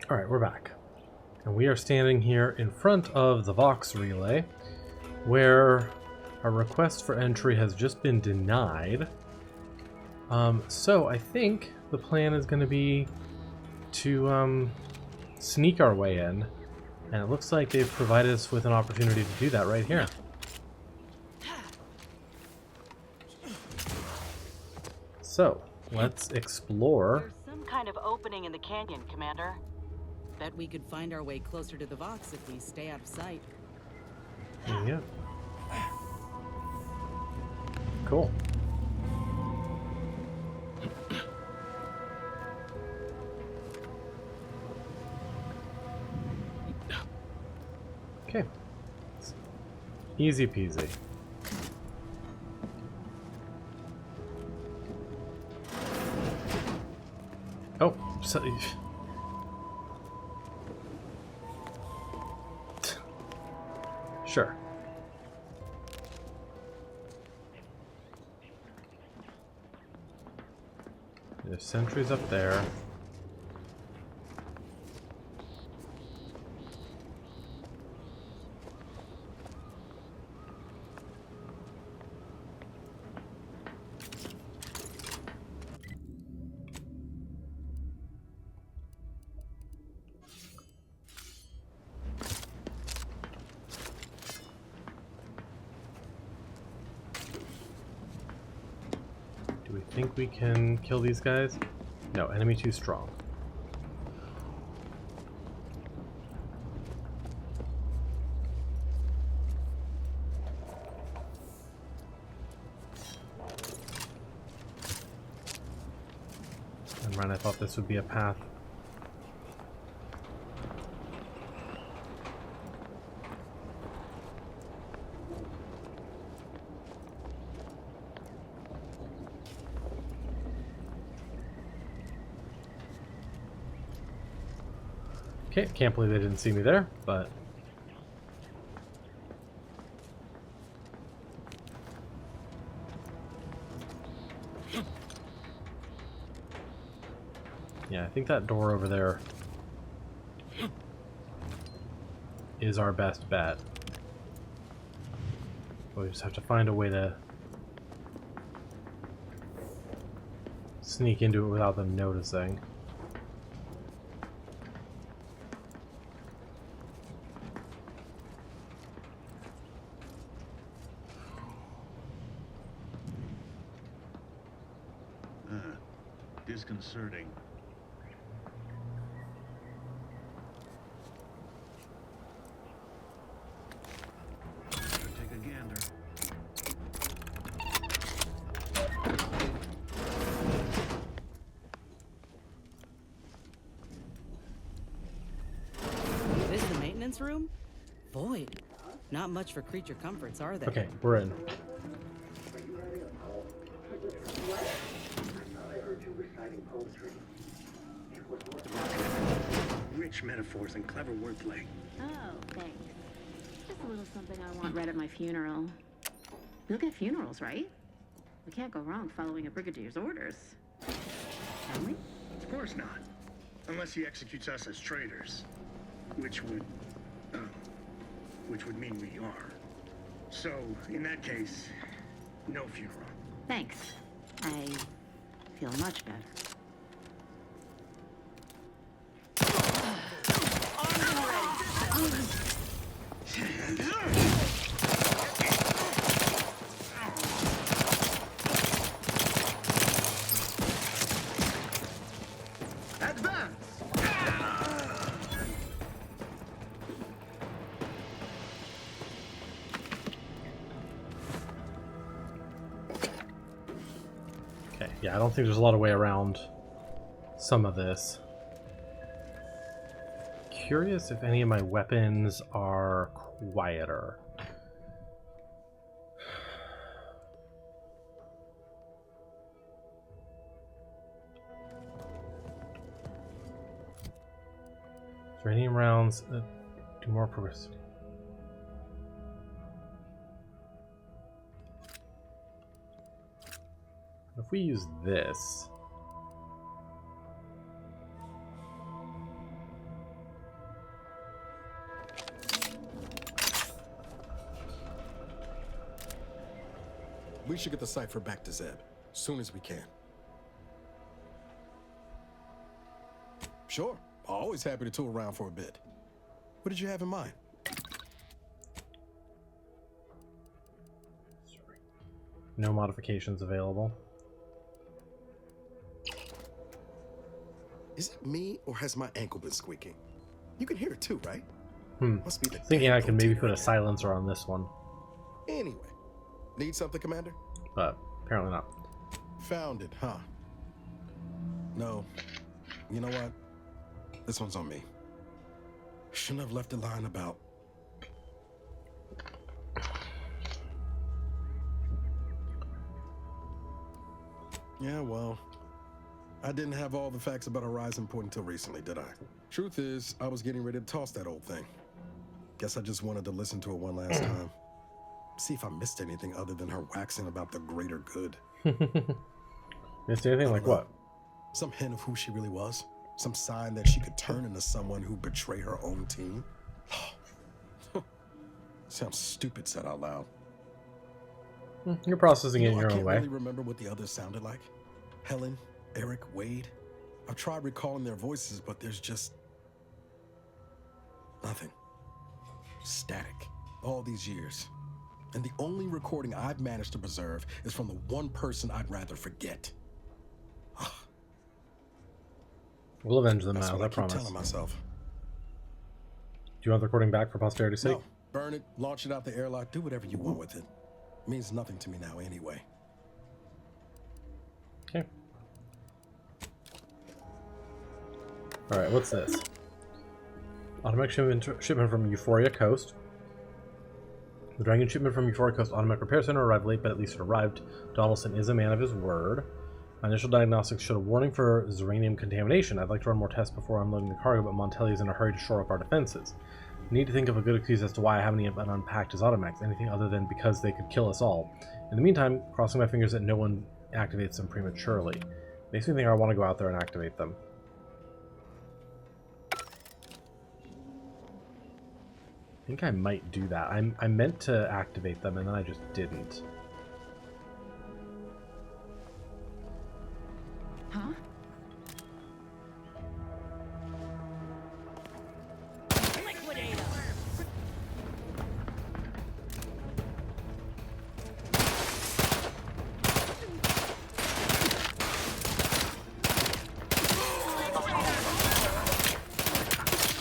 Alright, we're back. And we are standing here in front of the Vox relay, where our request for entry has just been denied. So I think the plan is going to be to sneak our way in. And it looks like they've provided us with an opportunity to do that right here. So, let's explore. There's some kind of opening in the canyon, Commander. Bet we could find our way closer to the Vox if we stay out of sight. Yeah. Cool. Okay. Easy peasy. Oh, so, sure. There's sentries up there. Do we think we can kill these guys? No, enemy too strong. And right, I thought this would be a path. Okay, can't believe they didn't see me there, but... yeah, I think that door over there is our best bet. We just have to find a way to sneak into it without them noticing. Disconcerting. Take a gander. This the maintenance room? Void. Not much for creature comforts, are they? Okay, we're in. Rich metaphors and clever wordplay. Oh, thanks. Just a little something I want read at my funeral. We look at funerals, right? We can't go wrong following a brigadier's orders. Can we? Of course not. Unless he executes us as traitors. Which would mean we are. So, in that case, no funeral. Thanks. I feel much better. Okay, yeah, I don't think there's a lot of way around some of this. Curious if any of my weapons are quieter. Is there any rounds that do more progress? If we use this, We should get the cipher back to Zeb, soon as we can. Sure, always happy to tool around for a bit. What did you have in mind? No modifications available. Is it me, or has my ankle been squeaking? You can hear it too, right? Must be the Thinking I can maybe rotator put a again. silencer on this one, Anyway, need something, Commander? but apparently not. Found it, huh? No. You know what? This one's on me. Shouldn't have left a line about. Yeah, well, I didn't have all the facts about Horizon Point until recently, did I? Truth is, I was getting ready to toss that old thing. Guess I just wanted to listen to it one last time. See if I missed anything other than her waxing about the greater good. Missed anything? Like what? Some hint of who she really was? Some sign that she could turn into someone who betrayed her own team? Sounds stupid said out loud. You're processing it in I your own can't way. really remember what the others sounded like. Helen, Eric, Wade. I've tried recalling their voices, but there's just nothing. Static. All these years. And the only recording I've managed to preserve is from the one person I'd rather forget. We'll avenge them That's now, what I I keep promise. telling myself. Do you want the recording back for posterity's sake? No, burn it, launch it out the airlock, do whatever you want with it. Means nothing to me now anyway. Okay. Alright, what's this? Automatic shipment from Euphoria Coast. The Dragon shipment from Euphoria Coast Automatic Repair Center arrived late, but at least it arrived. Donaldson is a man of his word. My initial diagnostics showed a warning for uranium contamination. I'd like to run more tests before unloading the cargo, but Montelli is in a hurry to shore up our defenses. I need to think of a good excuse as to why I haven't even unpacked his automechs, anything other than because they could kill us all. In the meantime, crossing my fingers that no one activates them prematurely. Makes me think I want to go out there and activate them. I think I might do that. I meant to activate them and then I just didn't. Huh? Liquidate 'em.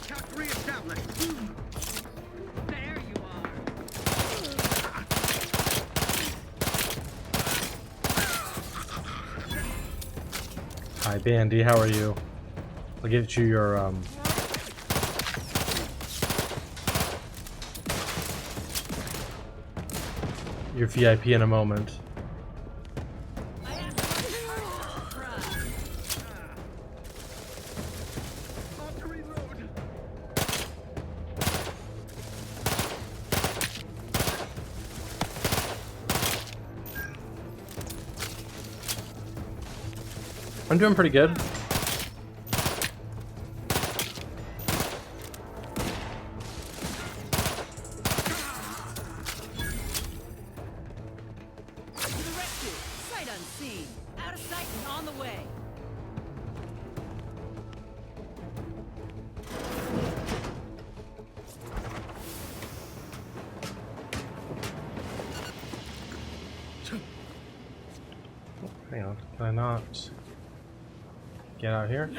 Count 3 established. There you are. Hi, Bandy. How are you? I'll get you your VIP in a moment. I'm doing pretty good. To the rescue. Sight unseen. Out of sight and on the way. Hang on. Can I not get out here?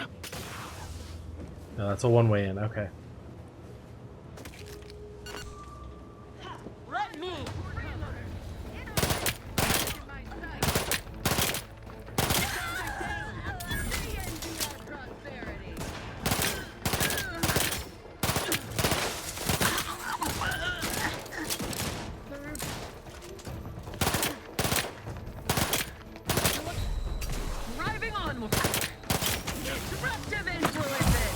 No, that's a one-way in. Okay. Let me! Driving onward. Disruptive influences.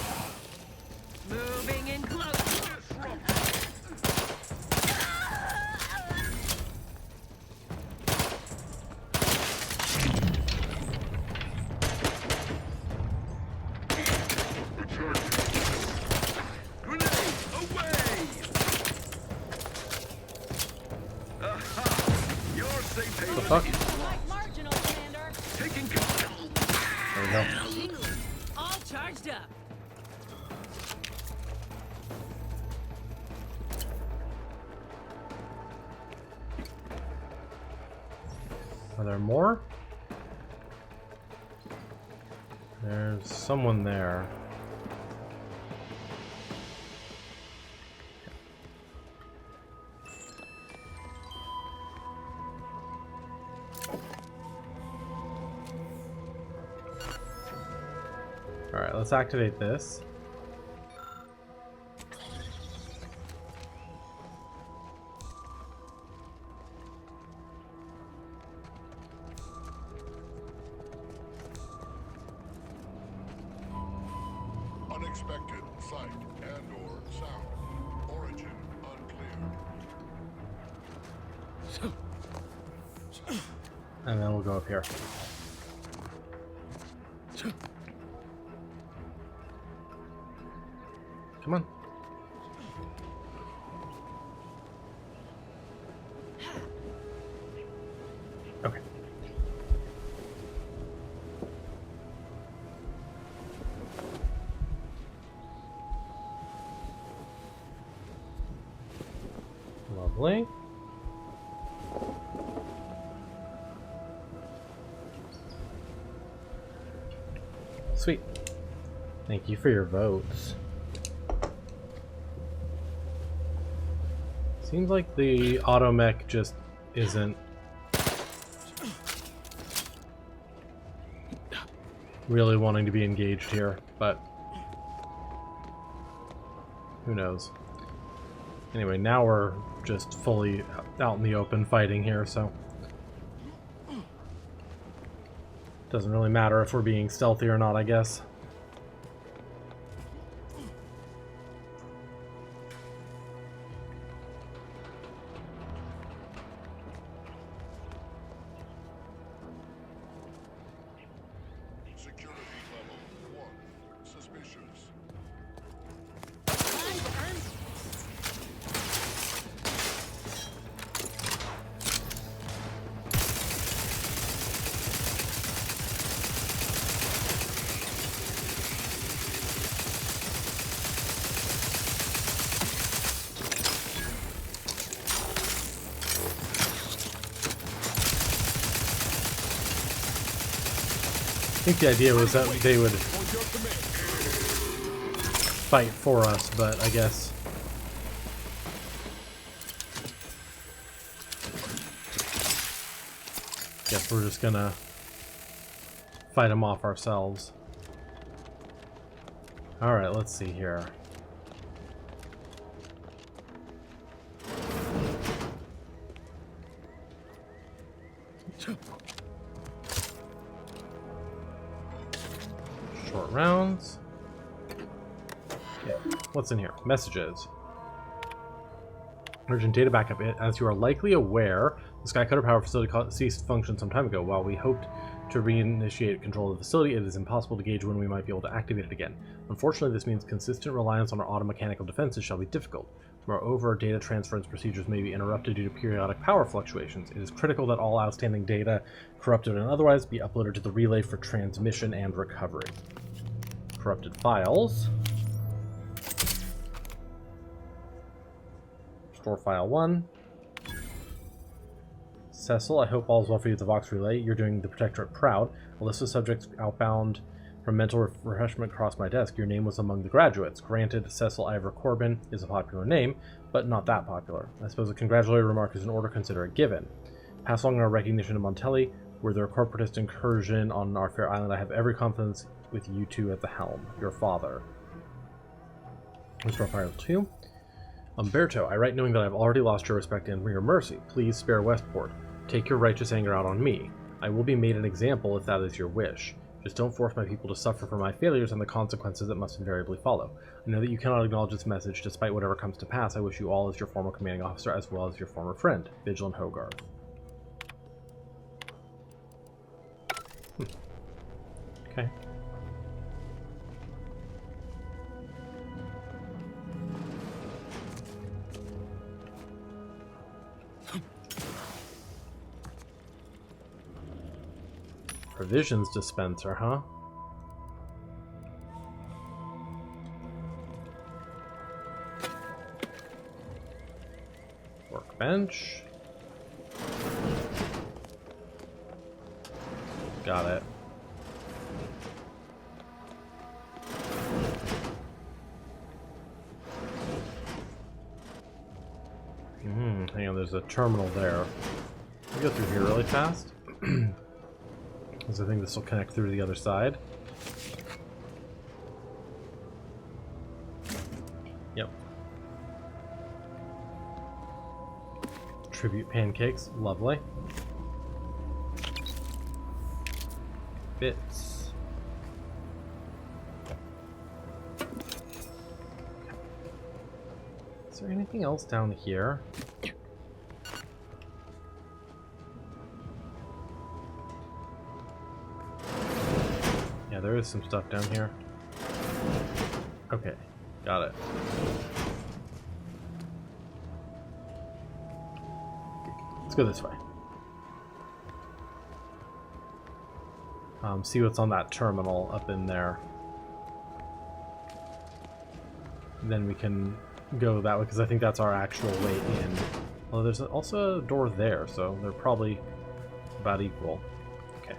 Move fuck? Marginal, Commander. Taking control. There we go. Tingling. All charged up. Are there more? There's someone there. Alright, let's activate this. Unexpected sight and/or sound. Origin unclear. And then we'll go up here. Come on. Okay. Lovely. Sweet. Thank you for your votes. Seems like the automech just isn't really wanting to be engaged here, but who knows. Anyway, now we're just fully out in the open fighting here, so doesn't really matter if we're being stealthy or not, I guess. Security level 1. Suspicious. I think the idea was that they would fight for us, but I guess we're just gonna fight them off ourselves. Alright, let's see here. Short rounds. Yeah. What's in here? Messages. Urgent data backup. As you are likely aware, the Skycutter power facility ceased function some time ago. While we hoped to reinitiate control of the facility, it is impossible to gauge when we might be able to activate it again. Unfortunately, this means consistent reliance on our automechanical defenses shall be difficult. Moreover, data transference procedures may be interrupted due to periodic power fluctuations. It is critical that all outstanding data, corrupted and otherwise, be uploaded to the relay for transmission and recovery. Corrupted files. Store file 1. Cecil, I hope all is well for you at the Vox Relay. You're doing the Protectorate proud. A list of subjects outbound from mental refreshment crossed my desk. Your name was among the graduates. Granted, Cecil Ivor Corbin is a popular name, but not that popular. I suppose a congratulatory remark is in order, consider it given. Pass along our recognition to Montelli. Were there a corporatist incursion on our fair island? I have every confidence with you two at the helm. Your father. Restore file 2. Umberto, I write knowing that I have already lost your respect and your mercy. Please spare Westport. Take your righteous anger out on me. I will be made an example if that is your wish. Just don't force my people to suffer for my failures and the consequences that must invariably follow. I know that you cannot acknowledge this message. Despite whatever comes to pass, I wish you all as your former commanding officer as well as your former friend, Vigilant Hogarth. Okay. Provisions dispenser, huh? Workbench. Got it. Hang on, there's a terminal there. Let me go through here really fast. Because I think this will connect through to the other side. Yep. Tribute pancakes, lovely. Bits. Is there anything else down here? Yeah, there is some stuff down here. Okay, got it. Let's go this way. See what's on that terminal up in there. Then we can go that way, because I think that's our actual way in. Well, there's also a door there, so they're probably about equal. Okay.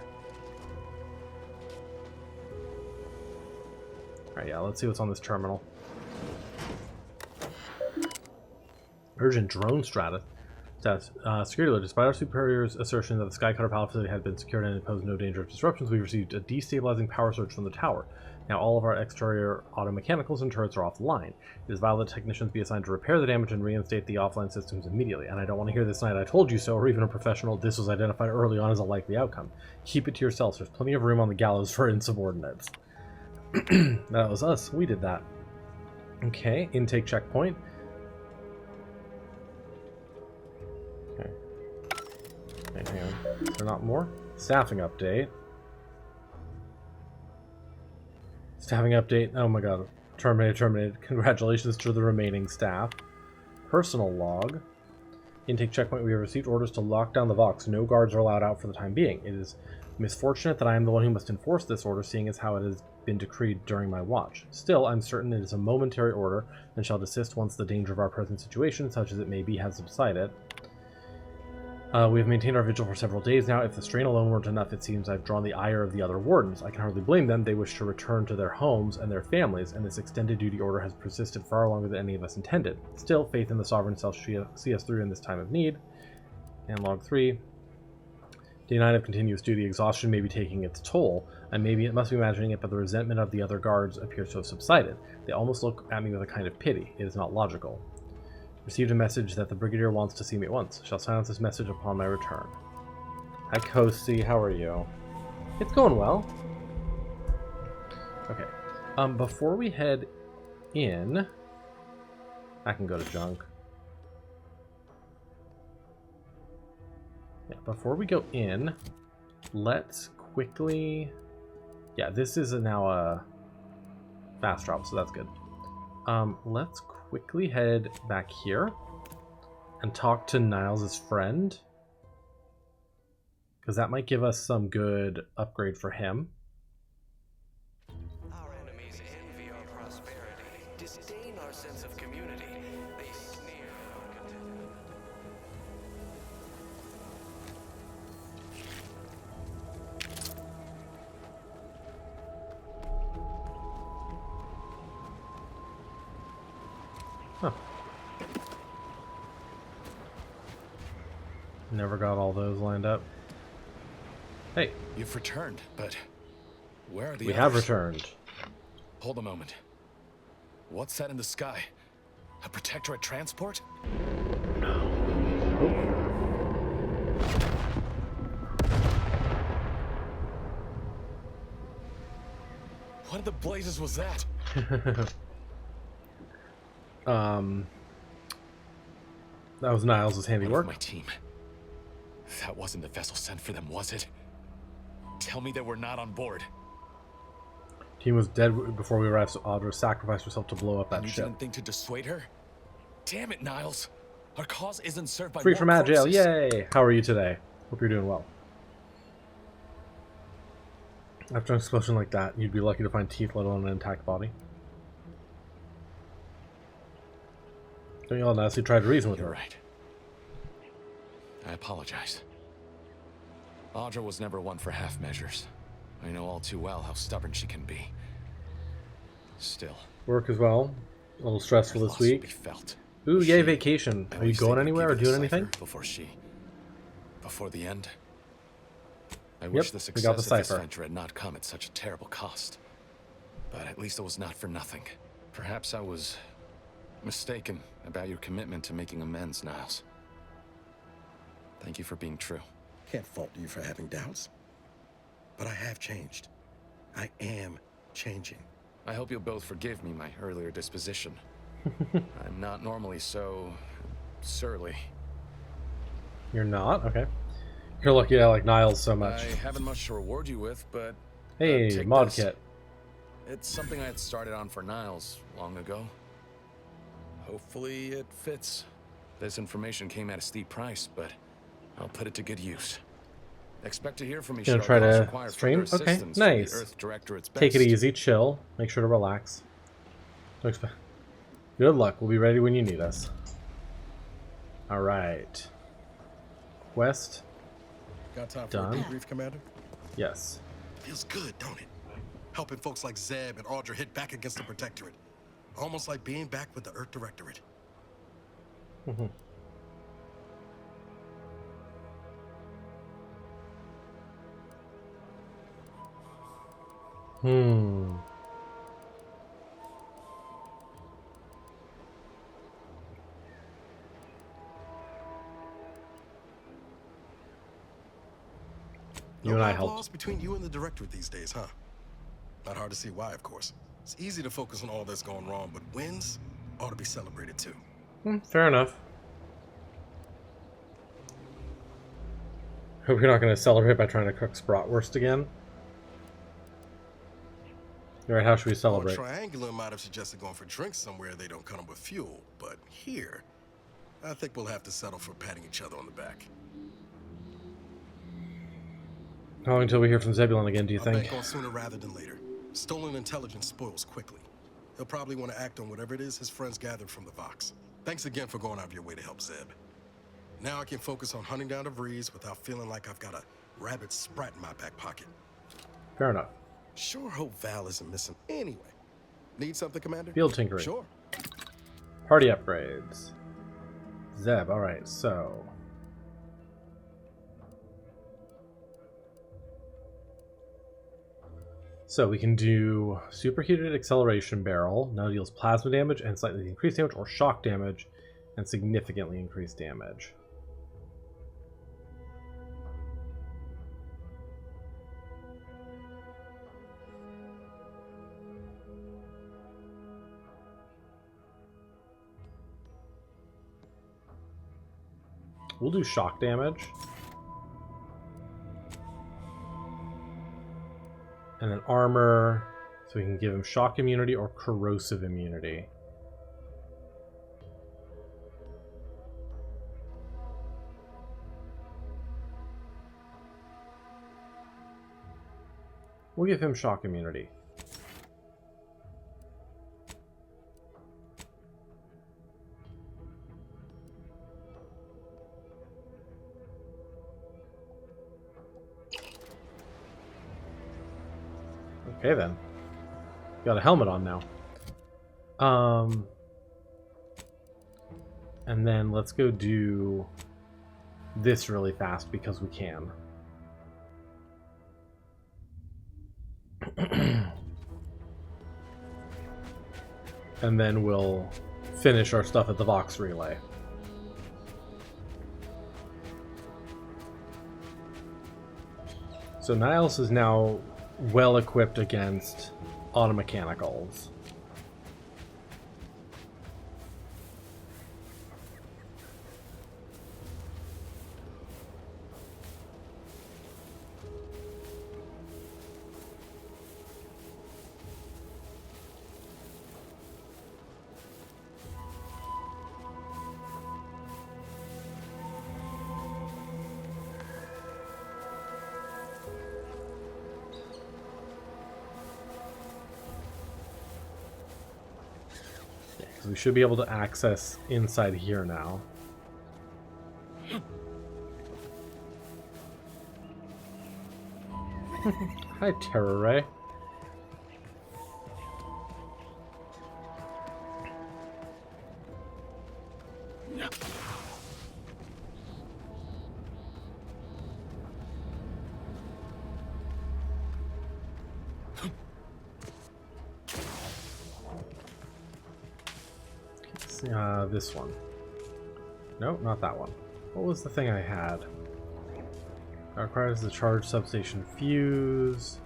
Alright, yeah, let's see what's on this terminal. Urgent drone status. Security alert. Despite our superior's assertion that the Skycutter power facility had been secured and posed no danger of disruptions, we received a destabilizing power surge from the tower. Now all of our exterior automechanicals and turrets are offline. It is vital that technicians be assigned to repair the damage and reinstate the offline systems immediately. And I don't want to hear this night, "I told you so," or even a professional, "This was identified early on as a likely outcome." Keep it to yourselves. There's plenty of room on the gallows for insubordinates. That was us. We did that. Okay, intake checkpoint. Okay, hang on. Is there not more? Staffing update. Staffing update. Oh my god. Terminated. Congratulations to the remaining staff. Personal log. Intake checkpoint. We have received orders to lock down the Vox. No guards are allowed out for the time being. It is misfortunate that I am the one who must enforce this order, seeing as how it has been decreed during my watch. Still, I'm certain it is a momentary order, and shall desist once the danger of our present situation, such as it may be, has subsided. We have maintained our vigil for several days now. If the strain alone weren't enough, it seems I've drawn the ire of the other wardens. I can hardly blame them. They wish to return to their homes and their families, and this extended duty order has persisted far longer than any of us intended. Still, faith in the sovereign shall see us through in this time of need. And log 3. Day 9 of continuous duty. Exhaustion may be taking its toll. I must be imagining it, but the resentment of the other guards appears to have subsided. They almost look at me with a kind of pity. It is not logical. Received a message that the Brigadier wants to see me at once. Shall silence this message upon my return. Hi, Kosi. How are you? It's going well. Okay. Before we head in... I can go to junk. Yeah, before we go in, let's quickly... Yeah, this is now a fast drop, so that's good. Let's quickly head back here and talk to Niles' friend, because that might give us some good upgrade for him. Our enemies envy our prosperity, disdain our sense of community. They sneer at our content. Huh. Never got all those lined up. Hey. You've returned, but where are the others? We have returned. Hold a moment. What's that in the sky? A Protectorate transport? What in the blazes was that? That was Niles' handiwork. My team. That wasn't the vessel sent for them, was it? Tell me they were not on board. Team was dead before we arrived, so Audra sacrificed herself to blow up that you ship. didn't think to dissuade her? Damn it, Niles! Our cause isn't served by Free more from jail, corpses. yay! How are you today? Hope you're doing well. After an explosion like that, you'd be lucky to find teeth, let alone an intact body. Don't you all nicely try to reason with You're her? right. I apologize. Audra was never one for half measures. I know all too well how stubborn she can be. Still, Work as well. A little stressful her this loss will be week. felt. Ooh, yay, She vacation. Are you always going said anywhere or you'd give doing it a anything? cipher before the end. I wish the we got the success of this cipher. venture had not come at such a terrible cost. But at least it was not for nothing. Perhaps I was mistaken about your commitment to making amends, Niles. Thank you for being true. Can't fault you for having doubts. But I have changed. I am changing. I hope you'll both forgive me my earlier disposition. I'm not normally so surly. You're not? Okay. You're lucky I like Niles so much. I haven't much to reward you with, but Hey, take mod this. kit. It's something I had started on for Niles long ago. Hopefully it fits. This information came at a steep price, but I'll put it to good use. Expect to hear from me. Gonna should try our cause to require stream? further Okay, assistance from nice. the Earth Directorate's Take it best. easy, chill. Make sure to relax. Don't expect. Good luck. We'll be ready when you need us. Alright. Quest. Got time for Done. a debrief, Commander? Yes. Feels good, don't it? Helping folks like Zeb and Audra hit back against the Protectorate. Almost like being back with the Earth Directorate. You and I love helped. lost between you and the Directorate these days, huh? Not hard to see why, of course. It's easy to focus on all that's going wrong, but wins ought to be celebrated too. Fair enough. Hope you're not going to celebrate by trying to cook Spratwurst again. Alright, how should we Well, celebrate? Triangular might have suggested going for drinks somewhere they don't come with fuel, but here, I think we'll have to settle for patting each other on the back. How long until we hear from Zebulon again, do you I'll think? bank on sooner rather than later. Stolen intelligence spoils quickly. He'll probably want to act on whatever it is his friends gathered from the Vox. Thanks again for going out of your way to help Zeb. Now I can focus on hunting down the Vrees without feeling like I've got a rabid sprat in my back pocket. Fair enough. Sure hope Val isn't missing anyway. Need something, Commander? Field tinkering. Sure. Party upgrades. Zeb, alright, so... So we can do superheated acceleration barrel. Now deals plasma damage and slightly increased damage, or shock damage and significantly increased damage. We'll do shock damage. And then armor, so we can give him shock immunity or corrosive immunity. We'll give him shock immunity. Okay then. Got a helmet on now. And then let's go do this really fast because we can. And then we'll finish our stuff at the Vox Relay. So Niles is now well equipped against automechanicals. So we should be able to access inside here now. Hi, Terror Ray. This one. Nope, not that one. What was the thing I had? That requires the charge substation fuse.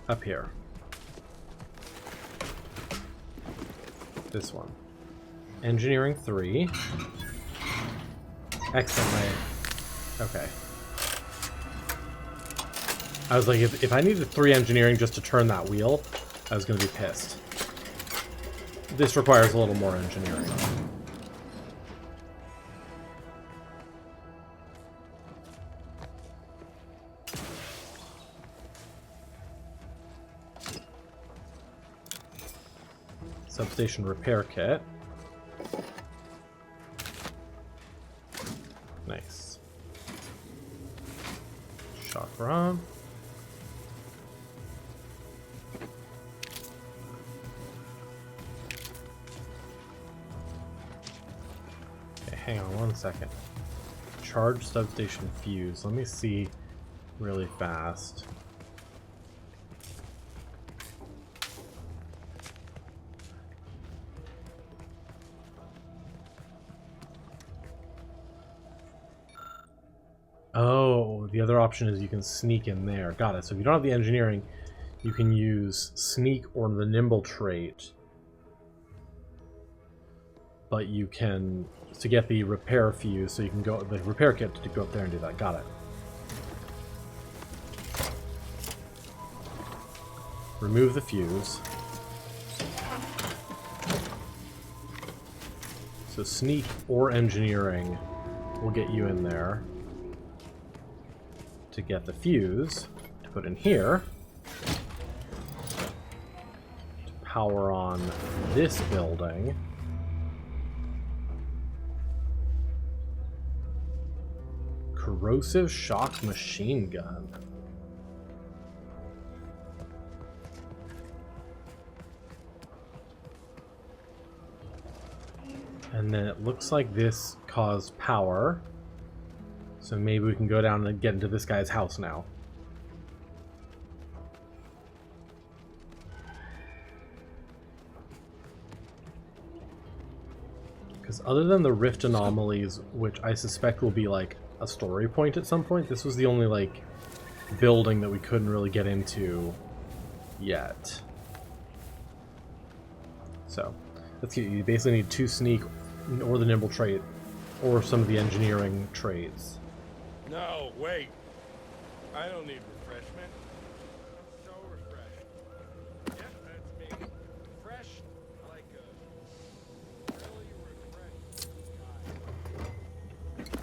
Up here. This one. Engineering 3. Excellent. Okay. I was like, if I needed 3 engineering just to turn that wheel, I was going to be pissed. This requires a little more engineering. Substation repair kit. Nice. Shock rod. Okay, hang on one second. Charge substation fuse. Let me see really fast. Oh, the other option is you can sneak in there. Got it. So if you don't have the engineering, you can use sneak or the nimble trait. But you can, to get the repair fuse, so you can go, the repair kit to go up there and do that. Got it. Remove the fuse. So sneak or engineering will get you in there. To get the fuse to put in here to power on this building. Corrosive shock machine gun. And then it looks like this caused power. So maybe we can go down and get into this guy's house now. Because other than the rift anomalies, which I suspect will be like a story point at some point, this was the only like building that we couldn't really get into yet. So let's see, you basically need 2 sneak or the nimble trait or some of the engineering traits. No, wait. I don't need refreshment. I'm so refreshed. Yep, that's me. Fresh like a really refreshed guy.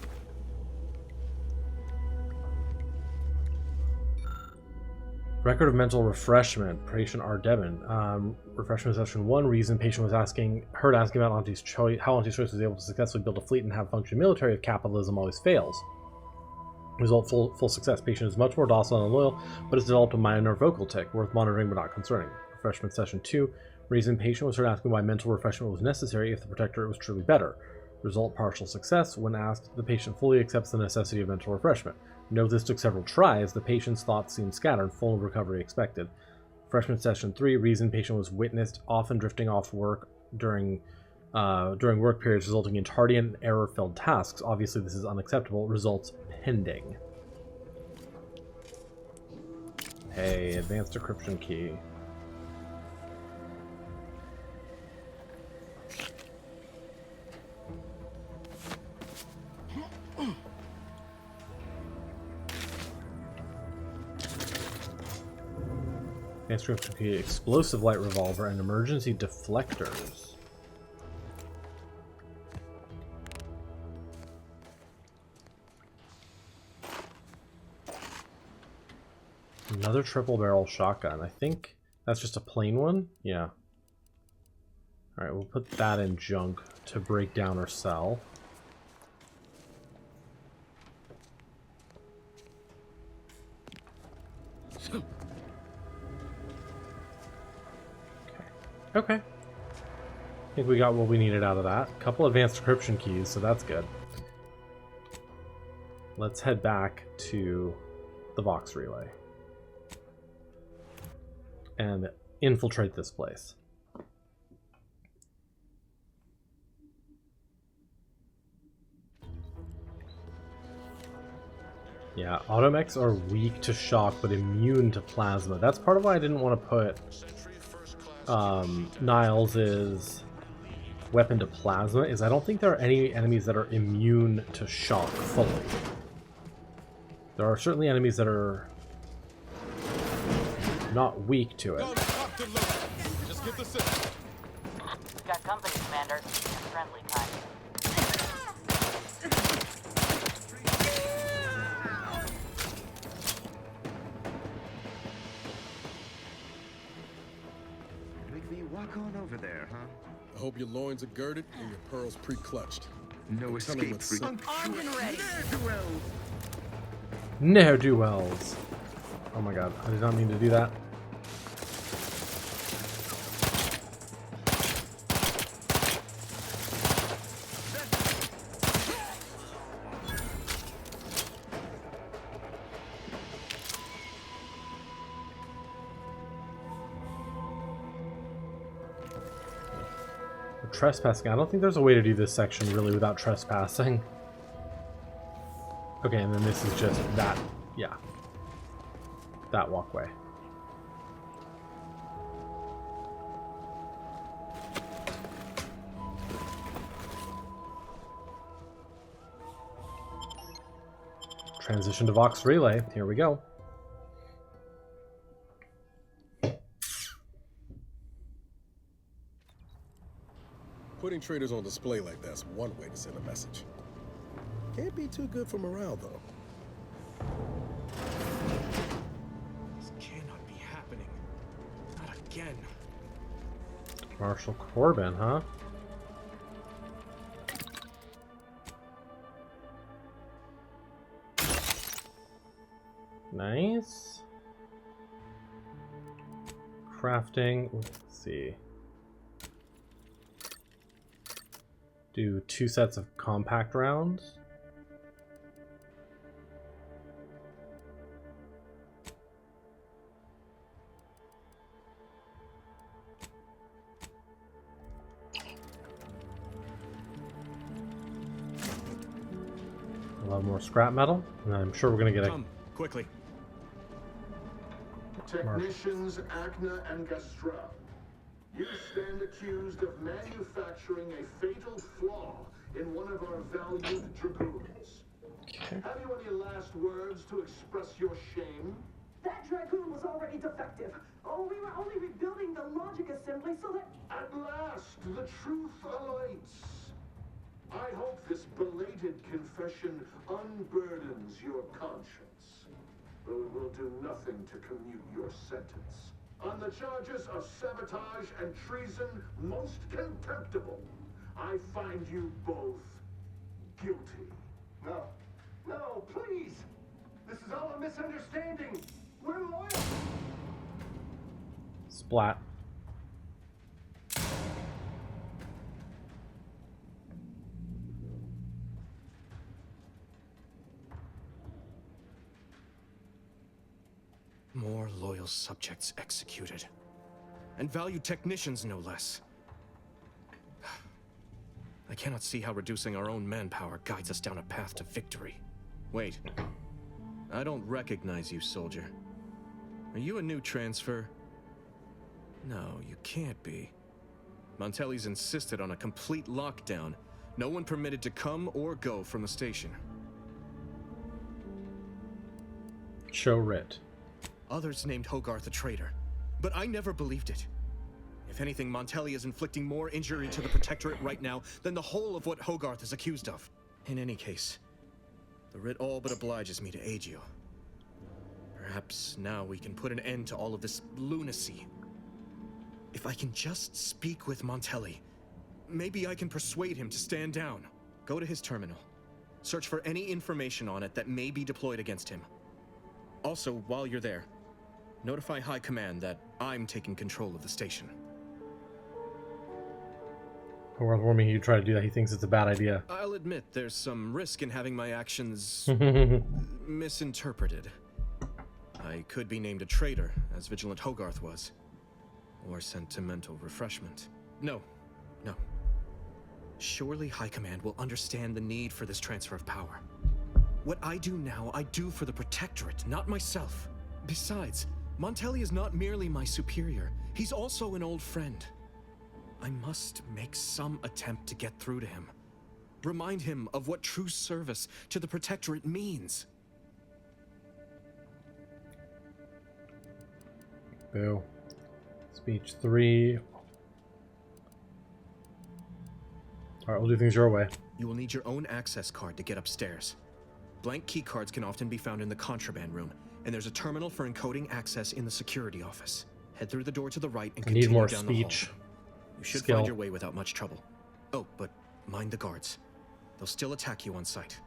Record of mental refreshment. Patient R. Devon. Refreshment session 1. Reason patient was heard asking about Auntie's choice, how Auntie's choice was able to successfully build a fleet and have functioning military if capitalism always fails. Result, full success. Patient is much more docile and loyal, but has developed a minor vocal tic, worth monitoring but not concerning. Refreshment session 2. Reason patient was heard asking why mental refreshment was necessary if the protectorate was truly better. Result, partial success. When asked, the patient fully accepts the necessity of mental refreshment. Note this took several tries. The patient's thoughts seemed scattered. Full recovery expected. Refreshment session 3. Reason patient was witnessed often drifting off work during work periods, resulting in tardy and error-filled tasks. Obviously, this is unacceptable. Results pending. Hey, advanced decryption key. Advanced decryption key, explosive light revolver, and emergency deflectors. Another triple barrel shotgun. I think that's just a plain one. Yeah. Alright, we'll put that in junk to break down or sell. Okay. I think we got what we needed out of that. A couple advanced encryption keys, so that's good. Let's head back to the Vox Relay and infiltrate this place. Yeah, automechs are weak to shock but immune to plasma. That's part of why I didn't want to put Niles' weapon to plasma, is I don't think there are any enemies that are immune to shock fully. There are certainly enemies that are not weak to it. Just get the signal. Got company, Commander. A friendly kind. Make me walk on over there, huh? I hope your loins are girded and your pearls pre-clutched. No escape through. Armed and ready. Ne'er-do-wells. Oh my god, I did not mean to do that. Trespassing. I don't think there's a way to do this section really without trespassing. Okay, and then this is just that, yeah. That walkway. Transition to Vox Relay. Here we go. Putting traders on display like that's one way to send a message. Can't be too good for morale, though. This cannot be happening. Not again. Marshal Corbin, huh? Nice. Crafting. Let's see. Do 2 sets of compact rounds. A lot more scrap metal, and I'm sure we're gonna get a. Come quickly. Technicians Acna and Gastra, you stand accused of manufacturing a fatal flaw in one of our valued dragoons. Okay. Have you any last words to express your shame? That dragoon was already defective. Oh, we were only rebuilding the logic assembly so that... At last, the truth alights. I hope this belated confession unburdens your conscience, though it will do nothing to commute your sentence. On the charges of sabotage and treason most contemptible, I find you both guilty. No. No, please! This is all a misunderstanding! We're loyal! Splat. More loyal subjects executed. And valued technicians, no less. I cannot see how reducing our own manpower guides us down a path to victory. Wait. I don't recognize you, soldier. Are you a new transfer? No, you can't be. Montelli's insisted on a complete lockdown. No one permitted to come or go from the station. Show writ. Others named Hogarth a traitor, but I never believed it. If anything, Montelli is inflicting more injury to the Protectorate right now than the whole of what Hogarth is accused of. In any case, the writ all but obliges me to aid you. Perhaps now we can put an end to all of this lunacy. If I can just speak with Montelli, maybe I can persuade him to stand down. Go to his terminal. Search for any information on it that may be deployed against him. Also, while you're there, notify High Command that I'm taking control of the station. World warming, you try to do that. He thinks it's a bad idea. I'll admit there's some risk in having my actions misinterpreted. I could be named a traitor, as Vigilant Hogarth was. Or sent to mental refreshment. No. Surely High Command will understand the need for this transfer of power. What I do now, I do for the Protectorate, not myself. Besides, Montelli is not merely my superior. He's also an old friend. I must make some attempt to get through to him. Remind him of what true service to the Protectorate means. Boo. Speech 3. Alright, we'll do things your way. You will need your own access card to get upstairs. Blank key cards can often be found in the contraband room, and there's a terminal for encoding access in the security office. Head through the door to the right and continue more down speech the hall. You should skill. find your way without much trouble. Oh, but mind the guards. They'll still attack you on sight.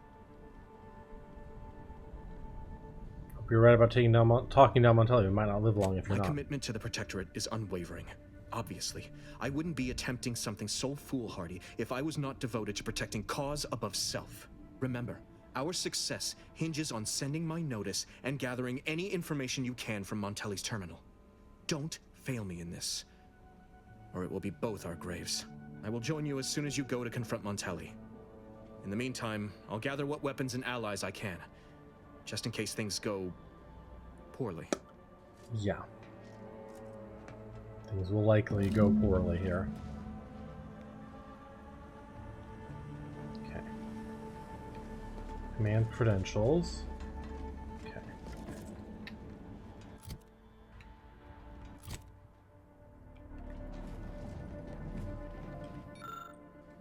Hope you're right about talking down Montelli. We might not live long if you're My not. commitment to the Protectorate is unwavering. Obviously, I wouldn't be attempting something so foolhardy if I was not devoted to protecting cause above self. Remember, our success hinges on sending my notice and gathering any information you can from Montelli's terminal. Don't fail me in this, or it will be both our graves. I will join you as soon as you go to confront Montelli. In the meantime, I'll gather what weapons and allies I can, just in case things go poorly. Yeah. Things will likely go poorly here. Okay. Command credentials. Okay.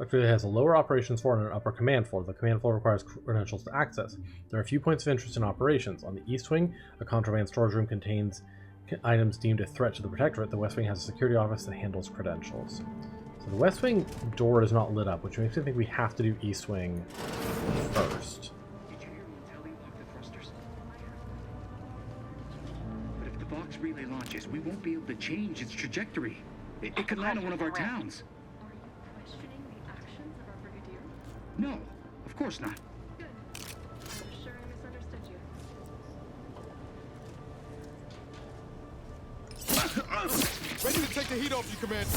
Actually, it has a lower operations floor and an upper command floor. The command floor requires credentials to access. There are a few points of interest in operations. On the east wing, a contraband storage room contains items deemed a threat to the Protectorate. The West Wing has a security office that handles credentials. So the West Wing door is not lit up, which makes me think we have to do East Wing first. Did you hear Montelli lock the thrusters? But if the Vox relay launches, we won't be able to change its trajectory. It could land on one of our towns. Are you questioning the actions of our brigadier? No, of course not. Good. I'm sure I misunderstood you. Ready to take the heat off you, Commander.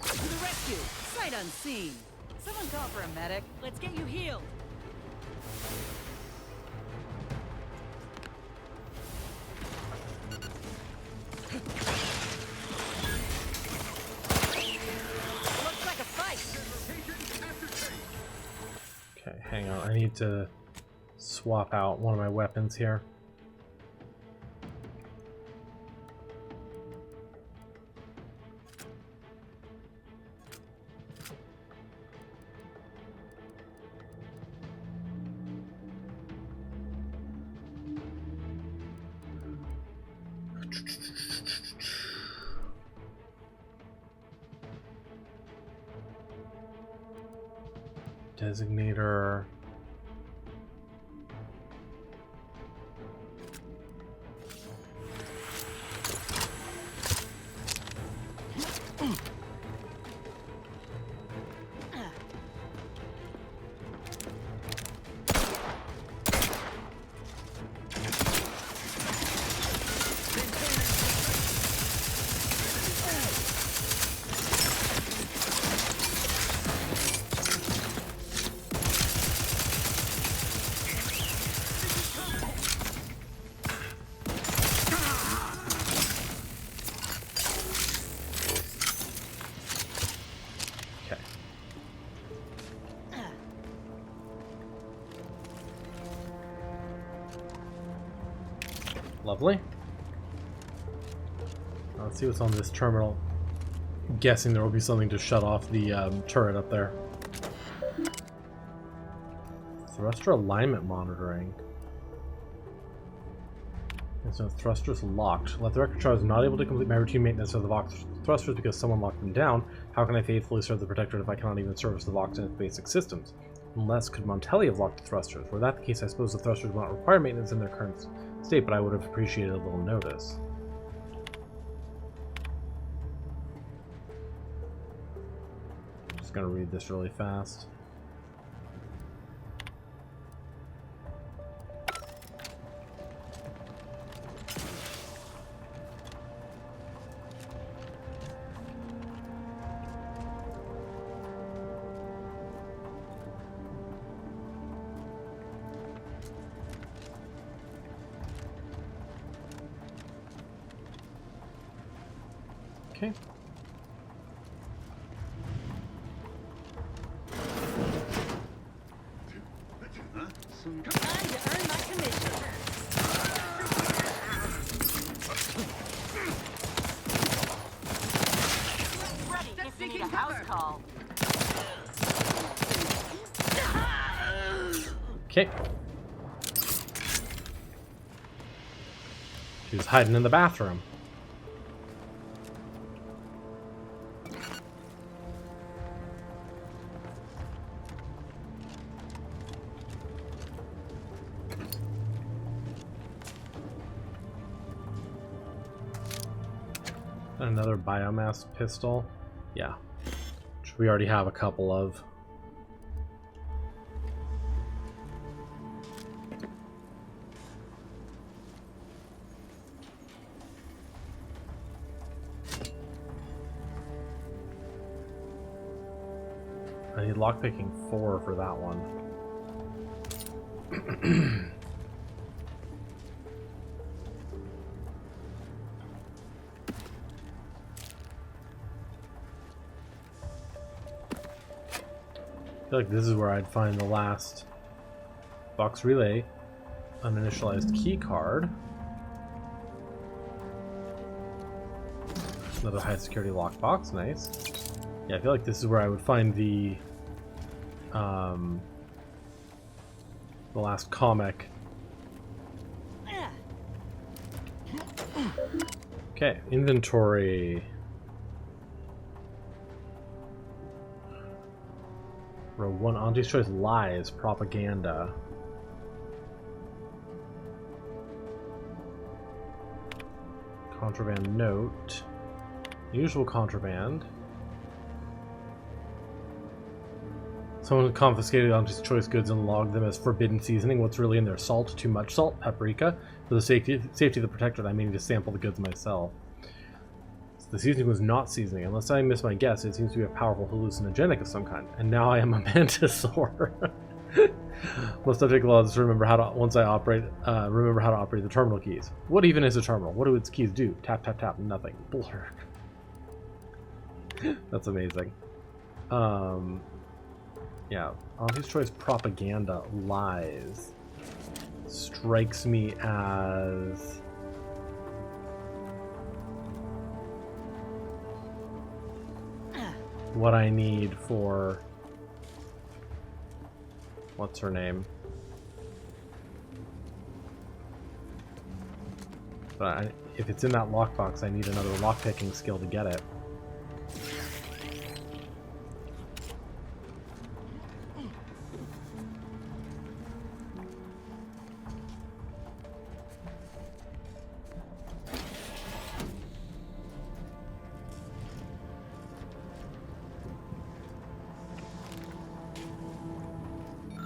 To the rescue! Sight unseen! Someone call for a medic. Let's get you healed! Looks like a fight. Okay, hang on. I need to swap out one of my weapons here. Designator. Lovely. Let's see what's on this terminal. guessing there will be something to shut off the turret up there. Thruster alignment monitoring. And so thrusters locked. Let the record show I was not able to complete my routine maintenance of the Vox thrusters because someone locked them down. How can I faithfully serve the Protectorate if I cannot even service the Vox in its basic systems? Unless could Montelli have locked the thrusters? Were that the case, I suppose the thrusters will not require maintenance in their current state, but I would have appreciated a little notice. Just gonna read this really fast. Okay. Time to earn my commission. Ready if you need a house call. Okay. She's hiding in the bathroom. Another biomass pistol. Yeah. Which we already have a couple of. I need lockpicking 4 for that one. I feel like this is where I'd find the last Vox Relay uninitialized key card. Another high security lockbox, nice. Yeah, I feel like this is where I would find the last comic. Okay, inventory. Row 1, Auntie's Choice Lies, Propaganda. Contraband Note. Usual contraband. Someone confiscated Auntie's Choice goods and logged them as forbidden seasoning. What's really in there? Salt, too much salt, paprika. For the safety of the Protectorate, I'm meaning to sample the goods myself. The seasoning was not seasoning. Unless I miss my guess, it seems to be a powerful hallucinogenic of some kind. And now I am a mantisaur. Must I take a lot to remember how to operate the terminal keys. What even is a terminal? What do its keys do? Tap, tap, tap, nothing. Blur. That's amazing. Yeah, Auntie's Choice Propaganda Lies strikes me as what I need for what's her name? But if it's in that lockbox, I need another lockpicking skill to get it.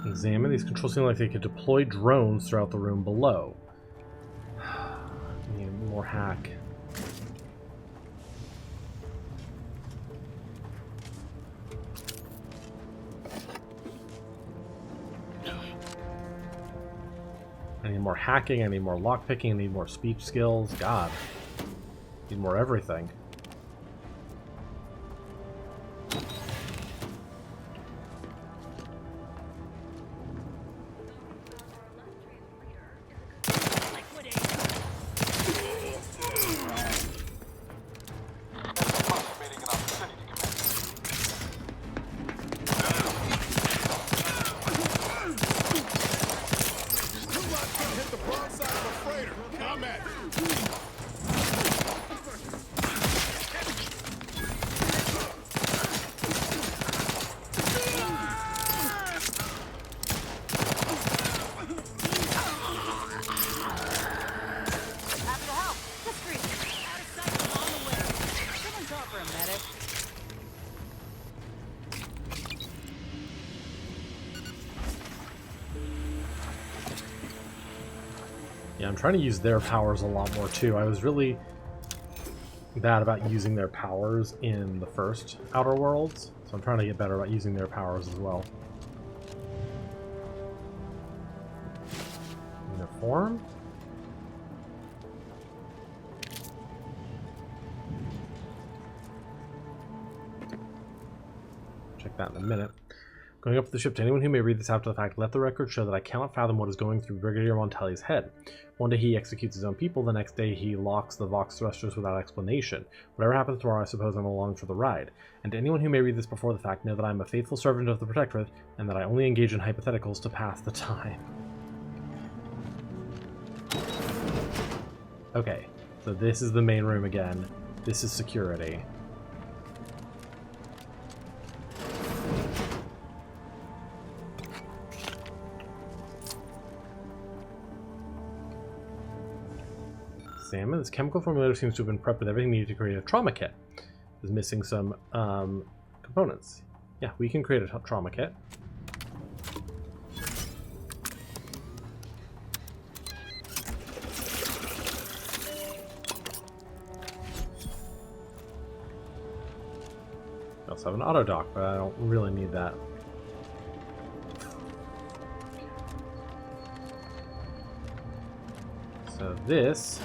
Examine. These controls seem like they could deploy drones throughout the room below. Need more hack. I need more hacking, I need more lockpicking, I need more speech skills. God. I need more everything. Yeah, I'm trying to use their powers a lot more too. I was really bad about using their powers in the first Outer Worlds, so I'm trying to get better about using their powers as well. Uniform? Check that in a minute. Going up to the ship, to anyone who may read this after the fact, let the record show that I cannot fathom what is going through Brigadier Montelli's head. One day he executes his own people, the next day he locks the Vox thrusters without explanation. Whatever happens tomorrow, I suppose I'm along for the ride. And to anyone who may read this before the fact, know that I am a faithful servant of the Protectorate, and that I only engage in hypotheticals to pass the time. Okay, so this is the main room again. This is security. Salmon. This chemical formulator seems to have been prepped with everything needed to create a trauma kit. Is missing some components. Yeah, we can create a trauma kit. We also have an auto dock, but I don't really need that. So this.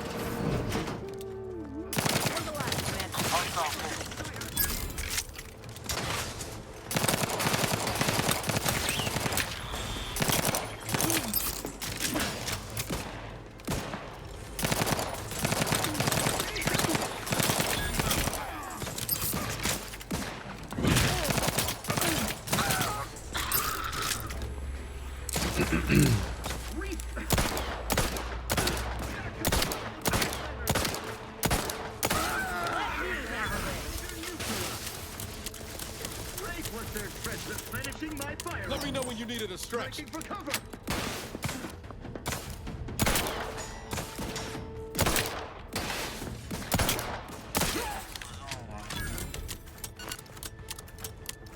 Let me know when you needed a stretch. For cover.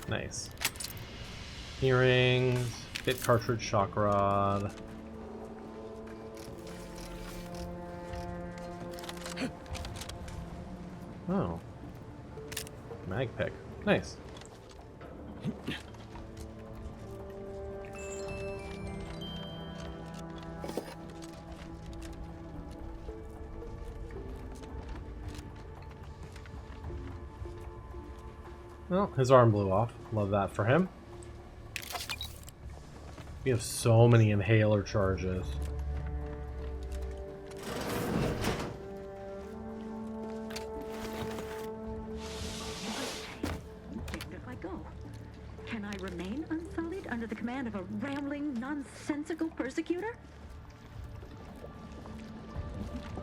Nice. Earrings, bit cartridge, shock rod. Oh. Mag pick. Nice. Well, his arm blew off. Love that for him. We have so many inhaler charges. If I go, can I remain unsullied under the command of a rambling, nonsensical persecutor?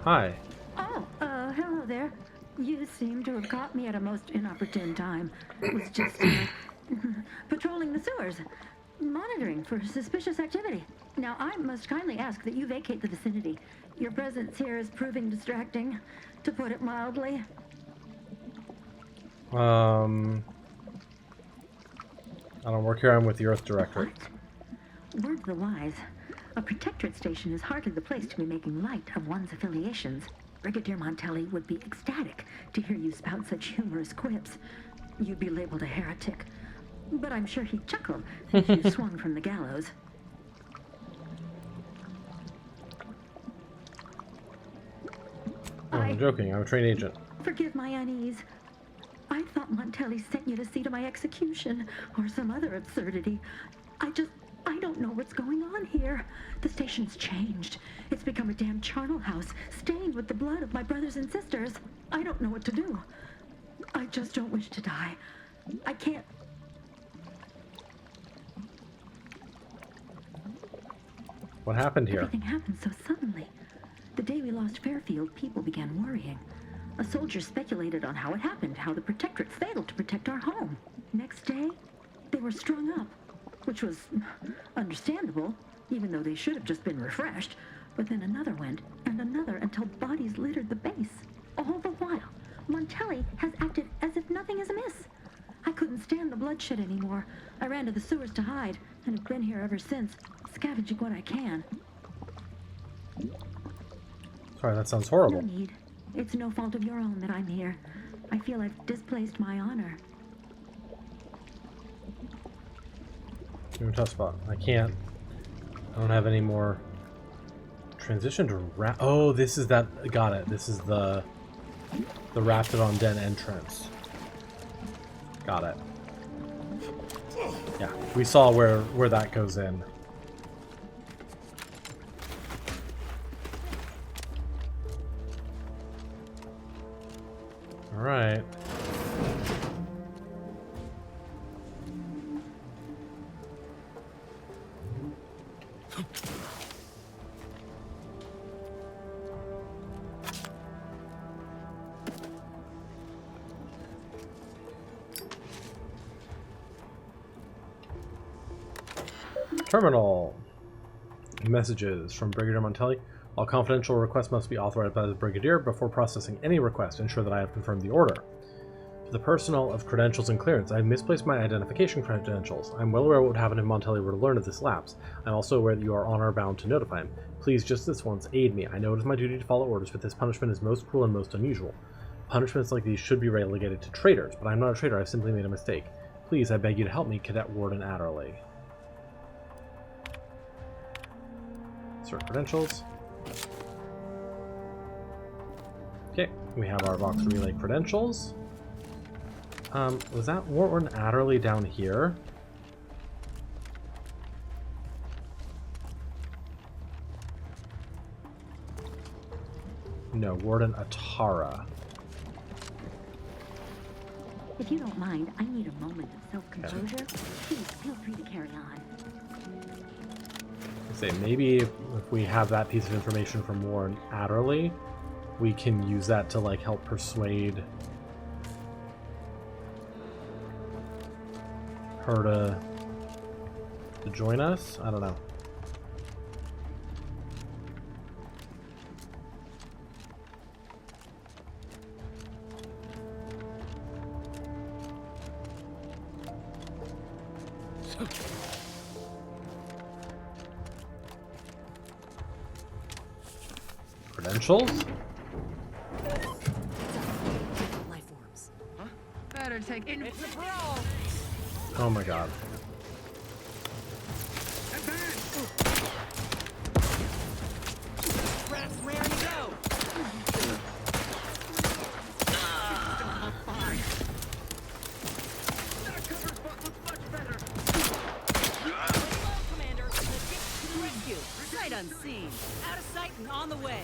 Hi. Oh, hello there. You seem to have caught me at a most inopportune time. Was just patrolling the sewers, monitoring for suspicious activity. Now, I must kindly ask that you vacate the vicinity. Your presence here is proving distracting, to put it mildly. I don't work here. I'm with the Earth Directorate. What? Word to the wise. A Protectorate station is hardly the place to be making light of one's affiliations. Brigadier Montelli would be ecstatic to hear you spout such humorous quips. You'd be labeled a heretic. But I'm sure he'd chuckle if you swung from the gallows. Oh, I'm joking. I'm a trained agent. Forgive my unease. I thought Montelli sent you to see to my execution, or some other absurdity. I don't know what's going on here. The station's changed. It's become a damn charnel house, stained with the blood of my brothers and sisters. I don't know what to do. I just don't wish to die. I can't... What happened here? Everything happened so suddenly. The day we lost Fairfield, people began worrying. A soldier speculated on how it happened, how the Protectorate failed to protect our home. Next day, they were strung up, which was understandable, even though they should have just been refreshed. But then another went, and another, until bodies littered the base. All the while, Montelli has acted as if nothing is amiss. I couldn't stand the bloodshed anymore. I ran to the sewers to hide, and have been here ever since, scavenging what I can. Sorry, that sounds horrible. No need. It's no fault of your own that I'm here. I feel I've displaced my honor. You're in a tough spot. I can't. I don't have any more. Transition to oh, this is that. Got it. This is the Raptidon Den entrance. Got it. Yeah, we saw where that goes in. All right. Terminal. Messages from Brigadier Montelli. All confidential requests must be authorized by the Brigadier before processing any request. Ensure that I have confirmed the order. To the personnel of credentials and clearance, I have misplaced my identification credentials. I'm well aware what would happen if Montelli were to learn of this lapse. I'm also aware that you are honor bound to notify him. Please, just this once, aid me. I know it is my duty to follow orders, but this punishment is most cruel and most unusual. Punishments like these should be relegated to traitors, but I'm not a traitor. I've simply made a mistake. Please, I beg you to help me, Cadet Warden Adderley. Insert credentials. Okay, we have our Vox Relay credentials. Was that Warden Adderley down here? No, Warden Atara. If you don't mind, I need a moment of self-composure. Please feel free to carry on. Say maybe if we have that piece of information from Warden Adderley, we can use that to like help persuade her to join us. I don't know. Credentials? Life forms. Huh? Better take it. It's a brawl. Oh my god. Rats raring to go. That cover spot looks much better. Hello, Commander. Let's get to the rescue. Sight unseen. Out of sight and on the way.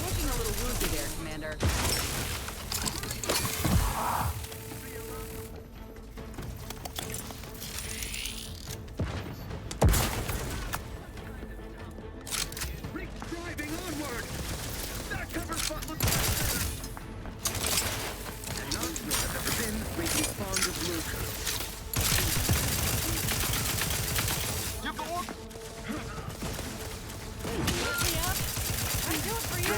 Looking a little woozy there, Commander. Driving onward! That cover spot looks better! And not nor have ever been making fond of Luke. Give the order! Let me up. I do it for you.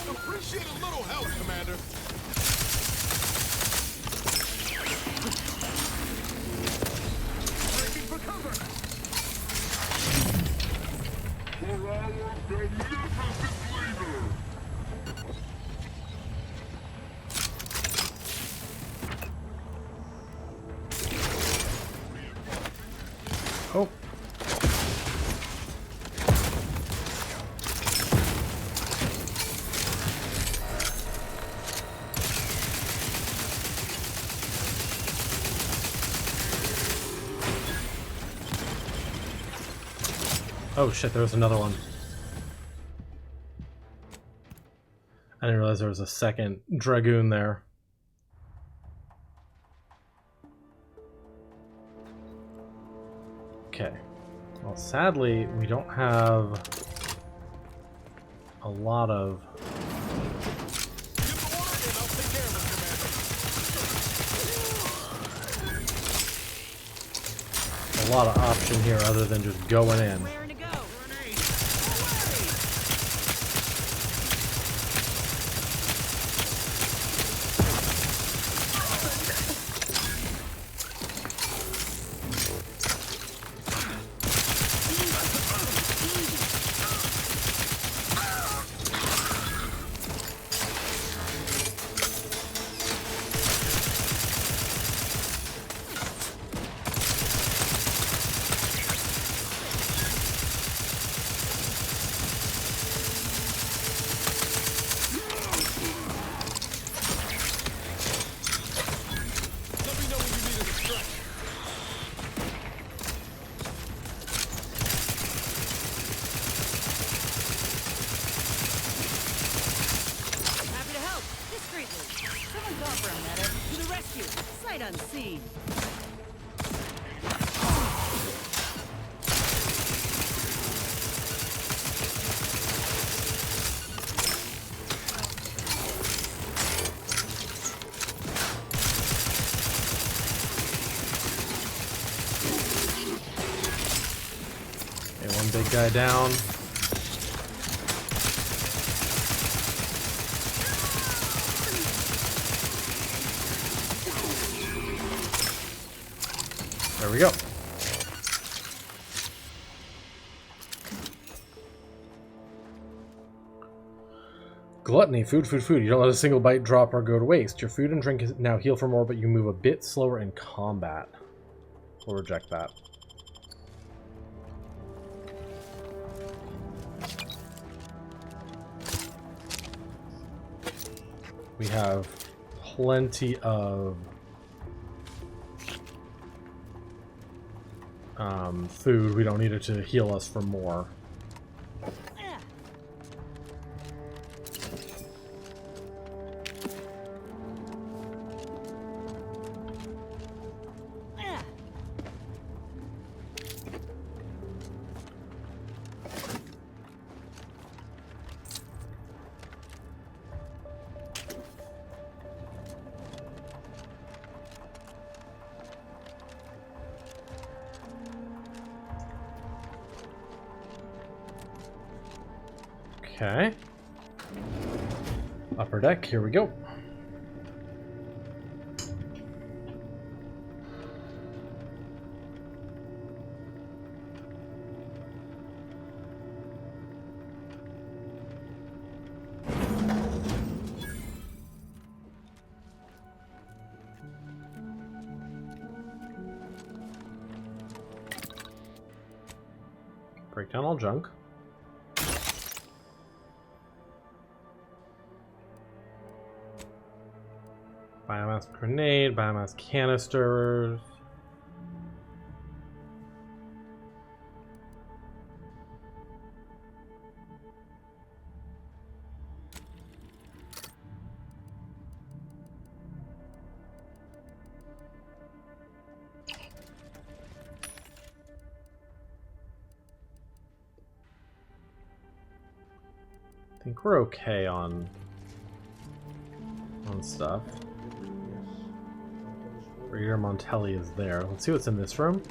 Appreciate a little help, Commander. Breaking for cover! For our magnificent leader! Oh. Oh shit, there was another one. I didn't realize there was a second Dragoon there. Okay. Well, sadly, we don't have a lot of... a lot of option here other than just going in. Unseen. Okay, one big guy down. There we go. Gluttony, food. You don't let a single bite drop or go to waste. Your food and drink is now heal for more, but you move a bit slower in combat. We'll reject that. We have plenty of food. We don't need it to heal us for more. Okay. Upper deck, here we go. Break down all junk. Biomass grenade, biomass canisters. I think we're okay on stuff. Brigadier Montelli is there. Let's see what's in this room.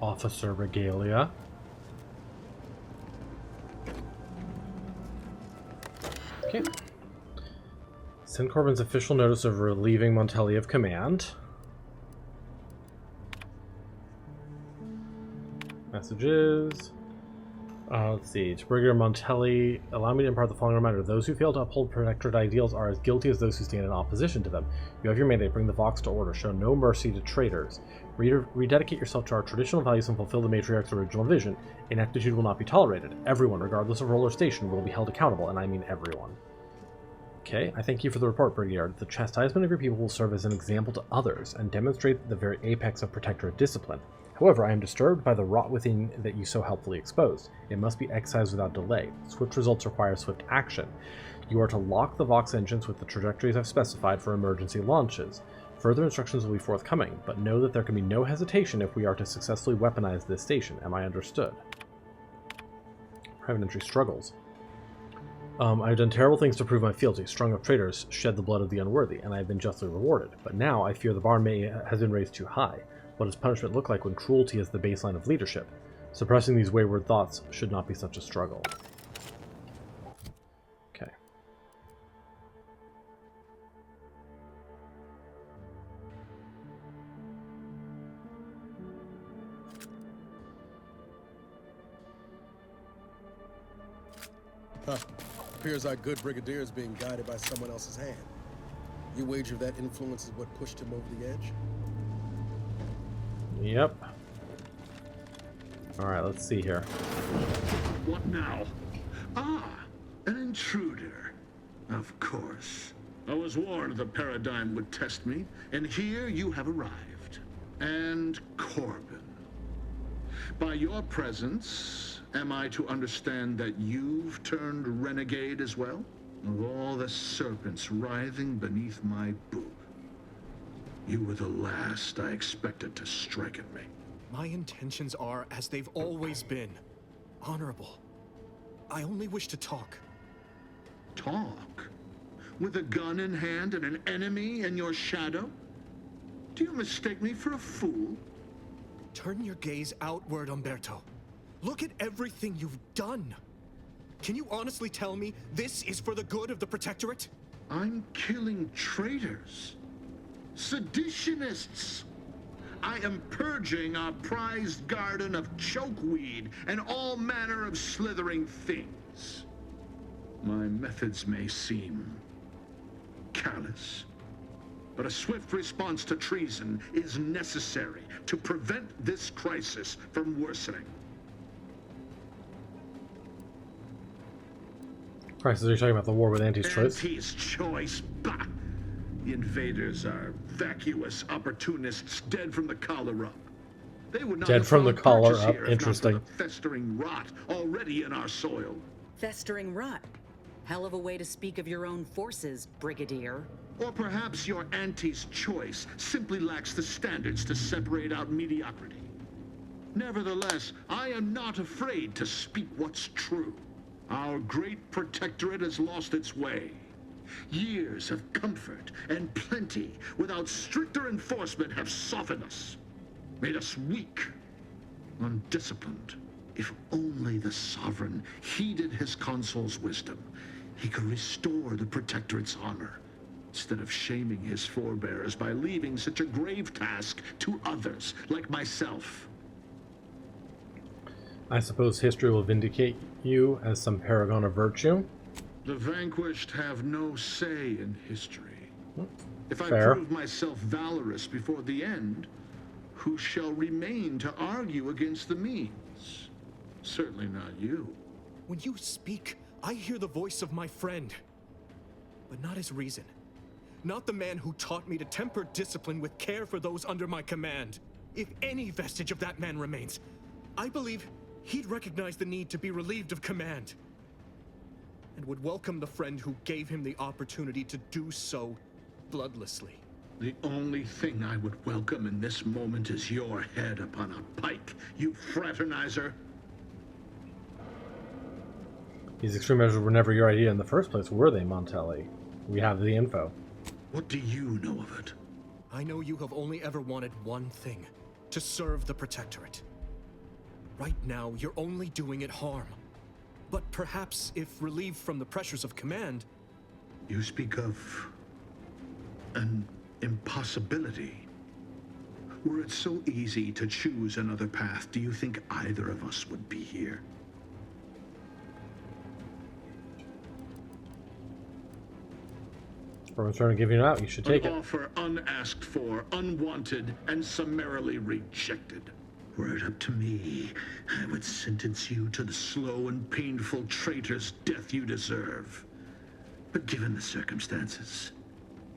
Officer regalia. Okay. Send Corbin's official notice of relieving Montelli of command. Messages. Let's see. To Brigadier Montelli, allow me to impart the following reminder. Those who fail to uphold Protectorate ideals are as guilty as those who stand in opposition to them. You have your mandate. Bring the Vox to order. Show no mercy to traitors. Rededicate yourself to our traditional values and fulfill the Matriarch's original vision. Ineptitude will not be tolerated. Everyone, regardless of role or station, will be held accountable, and I mean everyone. Okay, I thank you for the report, Brigadier. The chastisement of your people will serve as an example to others and demonstrate the very apex of Protectorate discipline. However, I am disturbed by the rot within that you so helpfully exposed. It must be excised without delay. Swift results require swift action. You are to lock the Vox engines with the trajectories I've specified for emergency launches. Further instructions will be forthcoming, but know that there can be no hesitation if we are to successfully weaponize this station. Am I understood? Private entry struggles. I've done terrible things to prove my fealty, strung up traitors, shed the blood of the unworthy, and I have been justly rewarded. But now I fear the bar has been raised too high. What does punishment look like when cruelty is the baseline of leadership? Suppressing these wayward thoughts should not be such a struggle. Okay. Huh. Appears our good brigadier is being guided by someone else's hand. You wager that influence is what pushed him over the edge? Yep. Alright, let's see here. What now? Ah, an intruder. Of course. I was warned the paradigm would test me, and here you have arrived. And Corbin. By your presence, am I to understand that you've turned renegade as well? Of all the serpents writhing beneath my boot, you were the last I expected to strike at me. My intentions are as they've always been. Honorable. I only wish to talk. Talk? With a gun in hand and an enemy in your shadow? Do you mistake me for a fool? Turn your gaze outward, Umberto. Look at everything you've done. Can you honestly tell me this is for the good of the Protectorate? I'm killing traitors. Seditionists. I am purging our prized garden of chokeweed and all manner of slithering things. My methods may seem callous, but a swift response to treason is necessary to prevent this crisis from worsening. Crisis, are you talking about the war with Anti's choice? Anti's choice? Bah! The invaders are vacuous opportunists dead from the collar up. They would not dead from the collar up. Interesting. The festering rot already in our soil. Festering rot. Hell of a way to speak of your own forces, Brigadier. Or perhaps your Anti's choice simply lacks the standards to separate out mediocrity. Nevertheless, I am not afraid to speak what's true. Our great Protectorate has lost its way. Years of comfort and plenty without stricter enforcement have softened us, made us weak, undisciplined. If only the Sovereign heeded his consul's wisdom, he could restore the Protectorate's honor, instead of shaming his forebears by leaving such a grave task to others, like myself. I suppose history will vindicate you as some paragon of virtue. The vanquished have no say in history. If I Fair. prove myself valorous before the end, who shall remain to argue against the means? Certainly not you. When you speak, I hear the voice of my friend, but not his reason. Not the man who taught me to temper discipline with care for those under my command. If any vestige of that man remains, I believe he'd recognize the need to be relieved of command, and would welcome the friend who gave him the opportunity to do so bloodlessly. The only thing I would welcome in this moment is your head upon a pike, you fraternizer. These extreme measures were never your idea in the first place, were they, Montelli? We have the info. What do you know of it? I know you have only ever wanted one thing: to serve the Protectorate. Right now, you're only doing it harm. But perhaps if relieved from the pressures of command... You speak of an impossibility. Were it so easy to choose another path, do you think either of us would be here? We're trying to give you an out. You should take An it. offer unasked for, unwanted, and summarily rejected. Were it up to me, I would sentence you to the slow and painful traitor's death you deserve. But given the circumstances,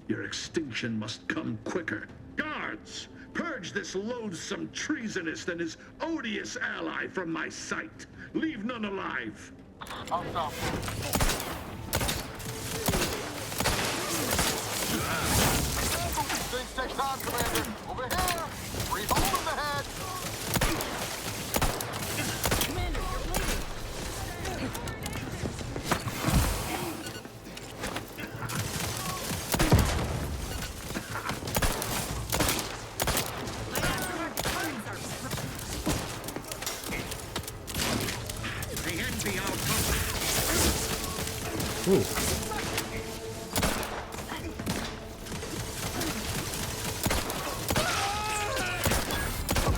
your extinction must come quicker. Guards, Purge this loathsome treasonist and his odious ally from my sight. Leave none alive. Things take time, Commander. Over here. Breathe hole in the head. Commander, you're bleeding. They envy our company. Ooh.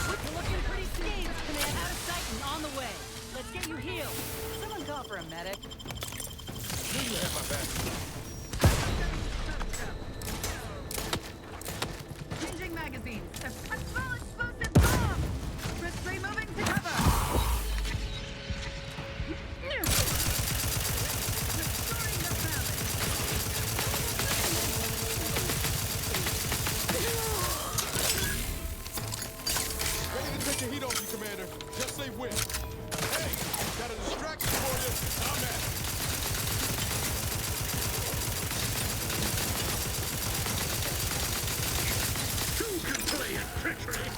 You're looking pretty scathed, Command. Out of sight and on the way. Let's get you healed. Someone call for a medic. You have my back. Changing magazines. A small explosive bomb. Risk moving to cover. Restoring the balance. Ready to take the heat off you, Commander. Just say when. Hey, got a distraction for you. I'm at it. Who can play at treachery?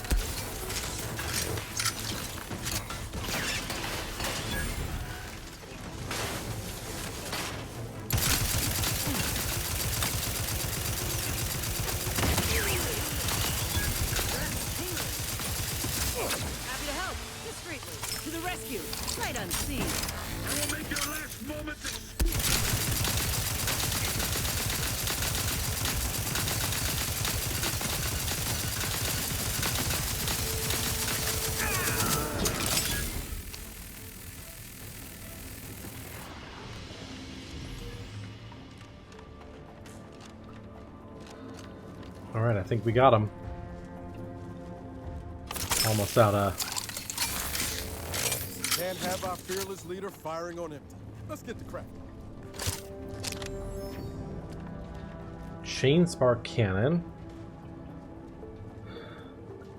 Happy to help. Discreetly. To the rescue. Sight unseen. I will make your last moment. Alright, I think we got him. Almost out of... Can't have our fearless leader firing on empty. Let's get to crack. chain spark cannon.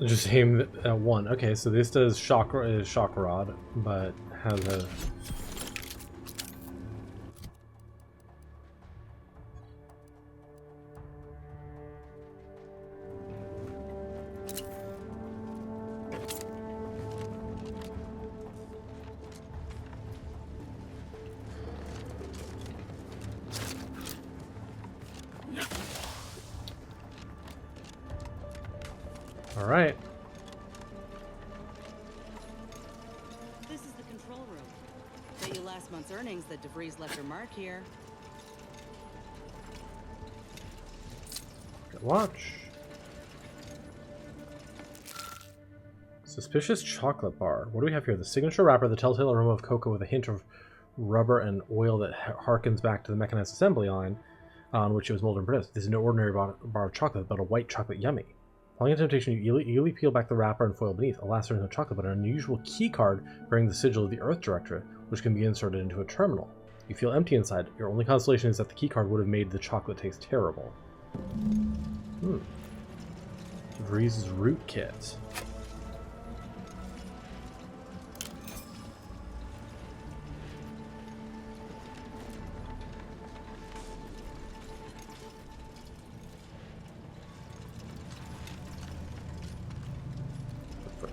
Just aim at one. Okay, so this does shock rod, but has a... All right. This is the control room. Bet you last month's earnings that DeVries left her mark here. Good watch. Suspicious chocolate bar. What do we have here? The signature wrapper, the telltale aroma of cocoa with a hint of rubber and oil that harkens back to the mechanized assembly line on which it was molded and produced. This is no ordinary bar of chocolate, but a white chocolate yummy. Following a temptation, you eagerly peel back the wrapper and foil beneath. Alas, there is no chocolate, but an unusual key card bearing the sigil of the Earth Directorate, which can be inserted into a terminal. You feel empty inside. Your only consolation is that the key card would have made the chocolate taste terrible. DeVries' root kit.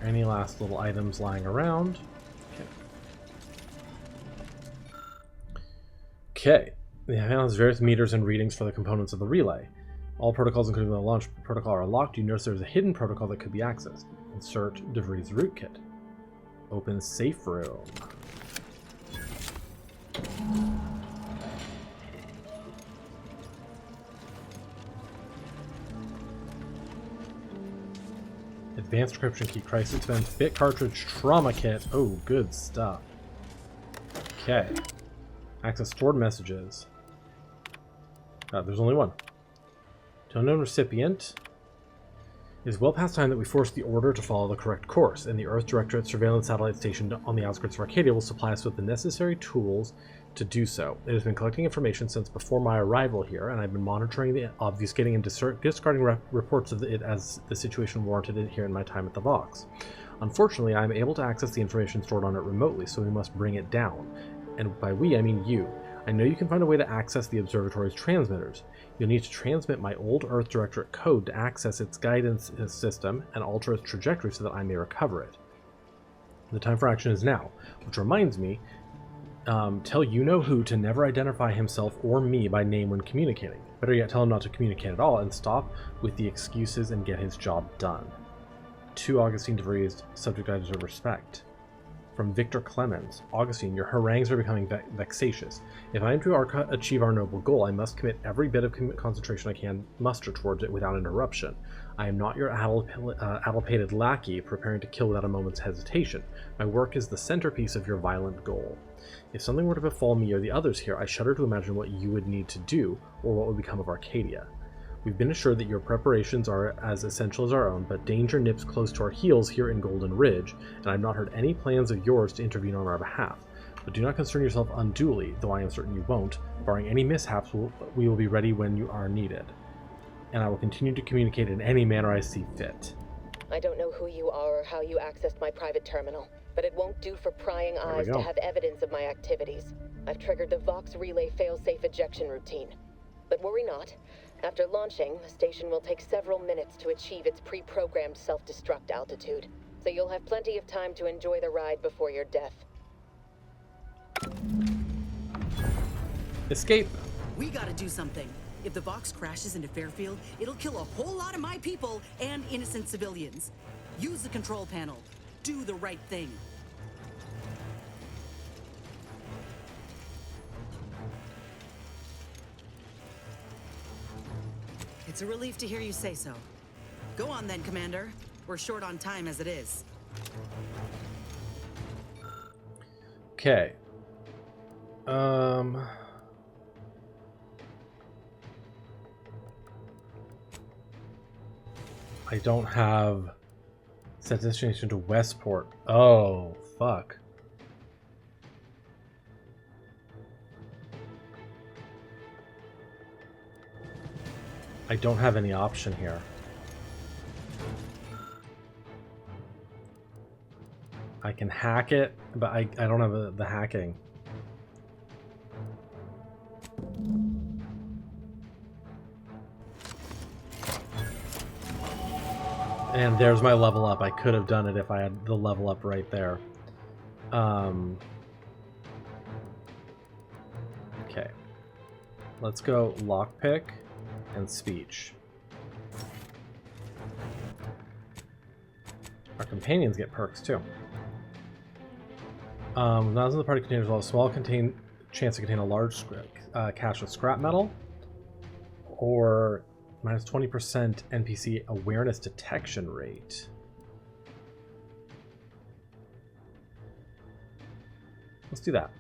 Any last little items lying around. Okay. The panel has various meters and readings for the components of the relay. All protocols, including the launch protocol, are locked. You notice there's a hidden protocol that could be accessed. Insert DeVries' rootkit. Open safe room. Advanced encryption key, crisis event, bit cartridge, trauma kit. Oh, good stuff. Okay. Access stored messages. There's only one. To unknown recipient. It is well past time that we force the order to follow the correct course, and the Earth Directorate surveillance satellite station on the outskirts of Arcadia will supply us with the necessary tools to do so. It has been collecting information since before my arrival here, and I've been monitoring the obfuscating and discarding reports of it as the situation warranted it here in my time at the Vox. Unfortunately, I am able to access the information stored on it remotely, so we must bring it down. And by we, I mean you. I know you can find a way to access the observatory's transmitters. You'll need to transmit my old Earth Directorate code to access its guidance system and alter its trajectory so that I may recover it. The time for action is now, which reminds me, tell you-know-who to never identify himself or me by name when communicating. Better yet, tell him not to communicate at all and stop with the excuses and get his job done. To Augustine DeVries, subject I deserve respect. From Victor Clemens. Augustine, your harangues are becoming vexatious. If I am to achieve our noble goal, I must commit every bit of concentration I can muster towards it without interruption. I am not your addlepated lackey preparing to kill without a moment's hesitation. My work is the centerpiece of your violent goal. If something were to befall me or the others here, I shudder to imagine what you would need to do, or what would become of Arcadia. We've been assured that your preparations are as essential as our own, but danger nips close to our heels here in Golden Ridge, and I've not heard any plans of yours to intervene on our behalf. But do not concern yourself unduly, though I am certain you won't. Barring any mishaps, we will be ready when you are needed. And I will continue to communicate in any manner I see fit. I don't know who you are or how you accessed my private terminal, but it won't do for prying eyes to have evidence of my activities. I've triggered the Vox Relay fail-safe ejection routine. But worry not. After launching, the station will take several minutes to achieve its pre-programmed self-destruct altitude, so you'll have plenty of time to enjoy the ride before your death. Escape! We gotta do something. If the Vox crashes into Fairfield, it'll kill a whole lot of my people and innocent civilians. Use the control panel. Do the right thing. It's a relief to hear you say so. Go on then, Commander. We're short on time as it is. Okay. I don't have set destination to Westport. Oh, fuck. I don't have any option here. I can hack it, but I don't have the hacking. And there's my level up. I could have done it if I had the level up right there. Okay. Let's go lockpick and speech. Our companions get perks too. Nozzles in the party containers will have a small chance to contain a large cache of scrap metal, or minus 20% NPC awareness detection rate. Let's do that.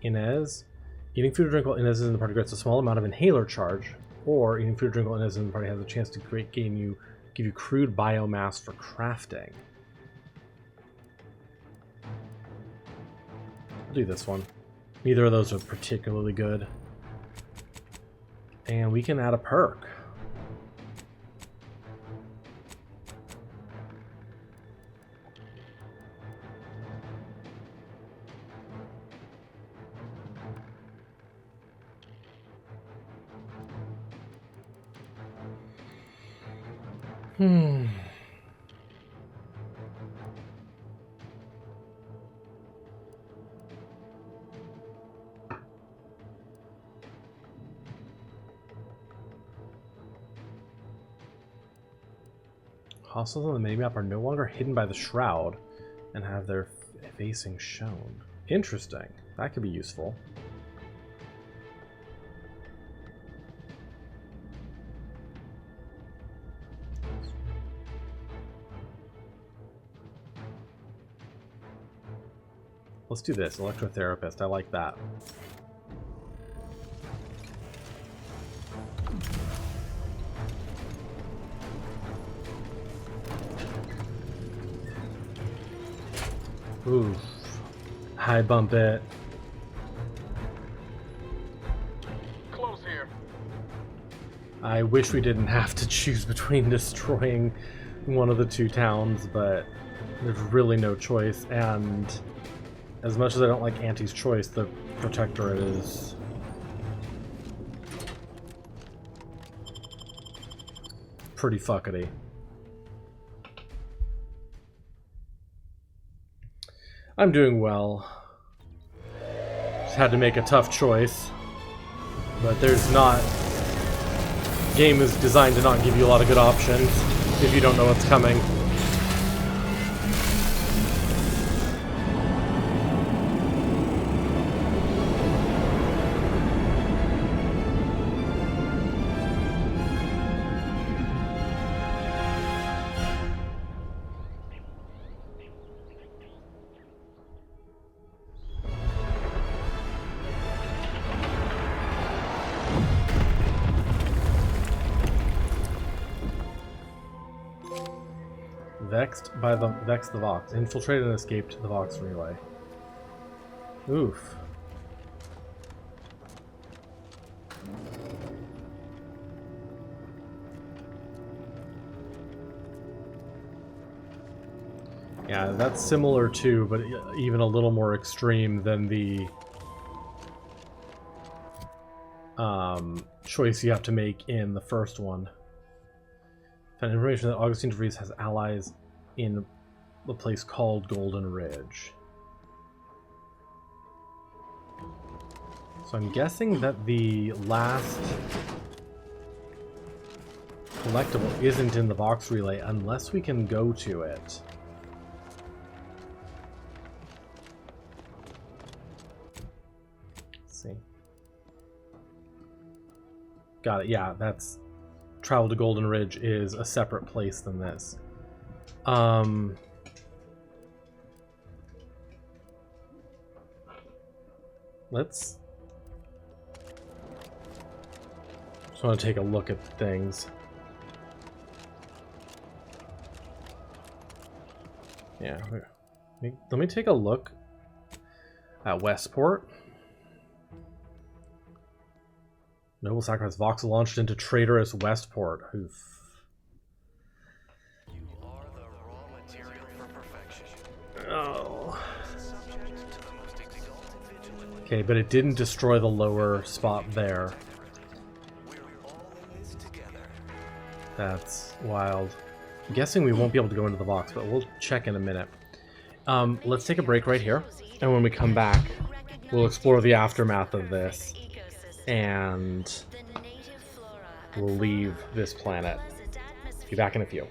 Inez. Eating food or drink while Inez is in the party grants a small amount of inhaler charge, or eating food or drink while Inez is in the party has a chance to give you crude biomass for crafting. I'll do this one. Neither of those are particularly good. And we can add a perk. Hostiles on the minimap are no longer hidden by the shroud and have their facing shown. Interesting. That could be useful. Let's do this. Electrotherapist. I like that. Oof. high bump it. Close here. I wish we didn't have to choose between destroying one of the two towns, but there's really no choice, and as much as I don't like Auntie's choice, the Protectorate is pretty fuckety. I'm doing well. Just had to make a tough choice, but there's not... Game is designed to not give you a lot of good options if you don't know what's coming. Vex the Vox. Infiltrated and escaped the Vox Relay. Oof. Yeah, that's similar to, but even a little more extreme than the choice you have to make in the first one. Found information that Augustine DeVries has allies in the place called Golden Ridge. So I'm guessing that the last collectible isn't in the Vox Relay unless we can go to it. Let's see. Got it. Yeah, that's... Travel to Golden Ridge is a separate place than this. Let's... Just want to take a look at things. Yeah. Let me take a look at Westport. Noble sacrifice. Vox launched into traitorous Westport. Oof. You are the raw material for perfection. Oh. Okay, but it didn't destroy the lower spot there. We're all in this together. That's wild. I'm guessing we won't be able to go into the box, but we'll check in a minute. Let's take a break right here, and when we come back, we'll explore the aftermath of this. And we'll leave this planet. Be back in a few.